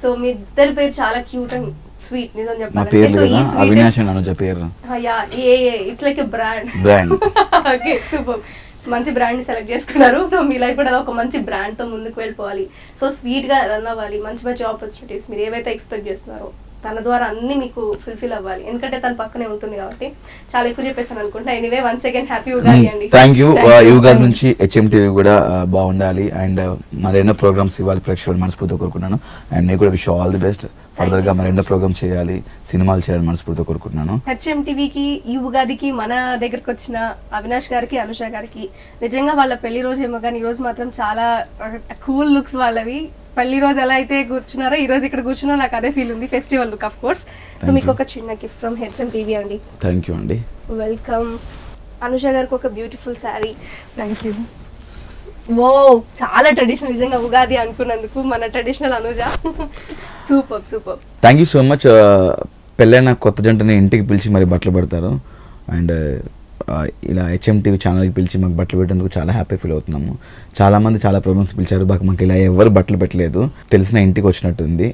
సో మీ ఇద్దరి పేరు చాలా క్యూట్ అండ్ స్వీట్. నిజం చెప్పాలంటే అవినాష్ అండ్ అనుజ పేరు. It's like a brand. Okay, super. మంచి బ్రాండ్ ని సెలెక్ట్ చేసుకున్నారు. సో మీ లైఫ్ కూడా ఒక మంచి బ్రాండ్ తో ముందుకు వెళ్ళిపోవాలి. సో స్వీట్ గా రన్ అవ్వాలి. మంచి మంచి ఆపర్చునిటీస్ మీరు ఏవైతే ఎక్స్పెక్ట్ చేస్తున్నారో తన ద్వారా అన్ని మీకు ఫుల్ఫిల్ అవ్వాలి. ఎందుకంటే తన పక్కనే ఉంటుంది కాబట్టి. చాలా ఎక్కువ చెప్పేసాను అనుకుంటా. Anyway once again happy Ugadi అండి. Thank you. ఈ ఉగాది నుంచి HM TV కూడా బాగుండాలి అండ్ మరెన్నో ప్రోగ్రామ్స్ ఇవ్వాలి ప్రేక్షకులు మనస్ఫూర్తిగా కోరుకుంటున్నాను. అండ్ నేను కూడా wish all the best. Further గా మరెన్నో ప్రోగ్రామ్ చేయాలి, సినిమాలు చేయాలని మనస్ఫూర్తిగా కోరుకుంటున్నాను. HM TVకి ఈ ఉగాదికి మన దగ్గరకు వచ్చిన అవినాష్ గారికి, అనుష గారికి నిజంగా వాళ్ళ పెళ్లి రోజు ఏమో కానీ ఈ రోజు మాత్రం చాలా కూల్ లుక్స్ వాళ్ళవి. పెళ్లి రోజు ఎలా అయితే కూర్చున్నారో ఈ రోజు ఇక్కడ కూర్చున్నా నాకు అదే ఫీల్ ఉంది. Festival look of course. So మీకు ఒక చిన్న గిఫ్ట్ ఫ్రమ్ HM TV అండి. థ్యాంక్ యూ అండి. వెల్కమ్. అనుష గారికి ఒక బ్యూటిఫుల్ శారీ. Thank you. ఓ చాలా ట్రెడిషనల్. నిజంగా ఉగాది అనుకున్నందుకు మన traditional Anuja. Super super. Thank you so much. పెళ్ళైన కొత్త జంటని ఇంటికి పిలిచి మరి బట్టలు పెడతారు. అండ్ ఇలా HM TV ఛానల్కి పిలిచి మాకు బట్టలు పెట్టేందుకు చాలా హ్యాపీ ఫీల్ అవుతున్నాము. చాలామంది చాలా ప్రోగ్రామ్స్ పిలిచారు, మాకు ఇలా ఎవరు బట్టలు పెట్టలేదు. తెలిసిన ఇంటికి వచ్చినట్టుంది.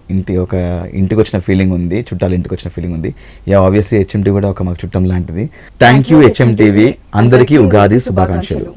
ఇంటికి వచ్చిన ఫీలింగ్ ఉంది, చుట్టాలు ఇంటికి వచ్చిన ఫీలింగ్ ఉంది. ఆబ్వియస్లీ HM TV కూడా ఒక మాకు చుట్టం లాంటిది. Thank you HM TV. అందరికీ ఉగాది శుభాకాంక్షలు.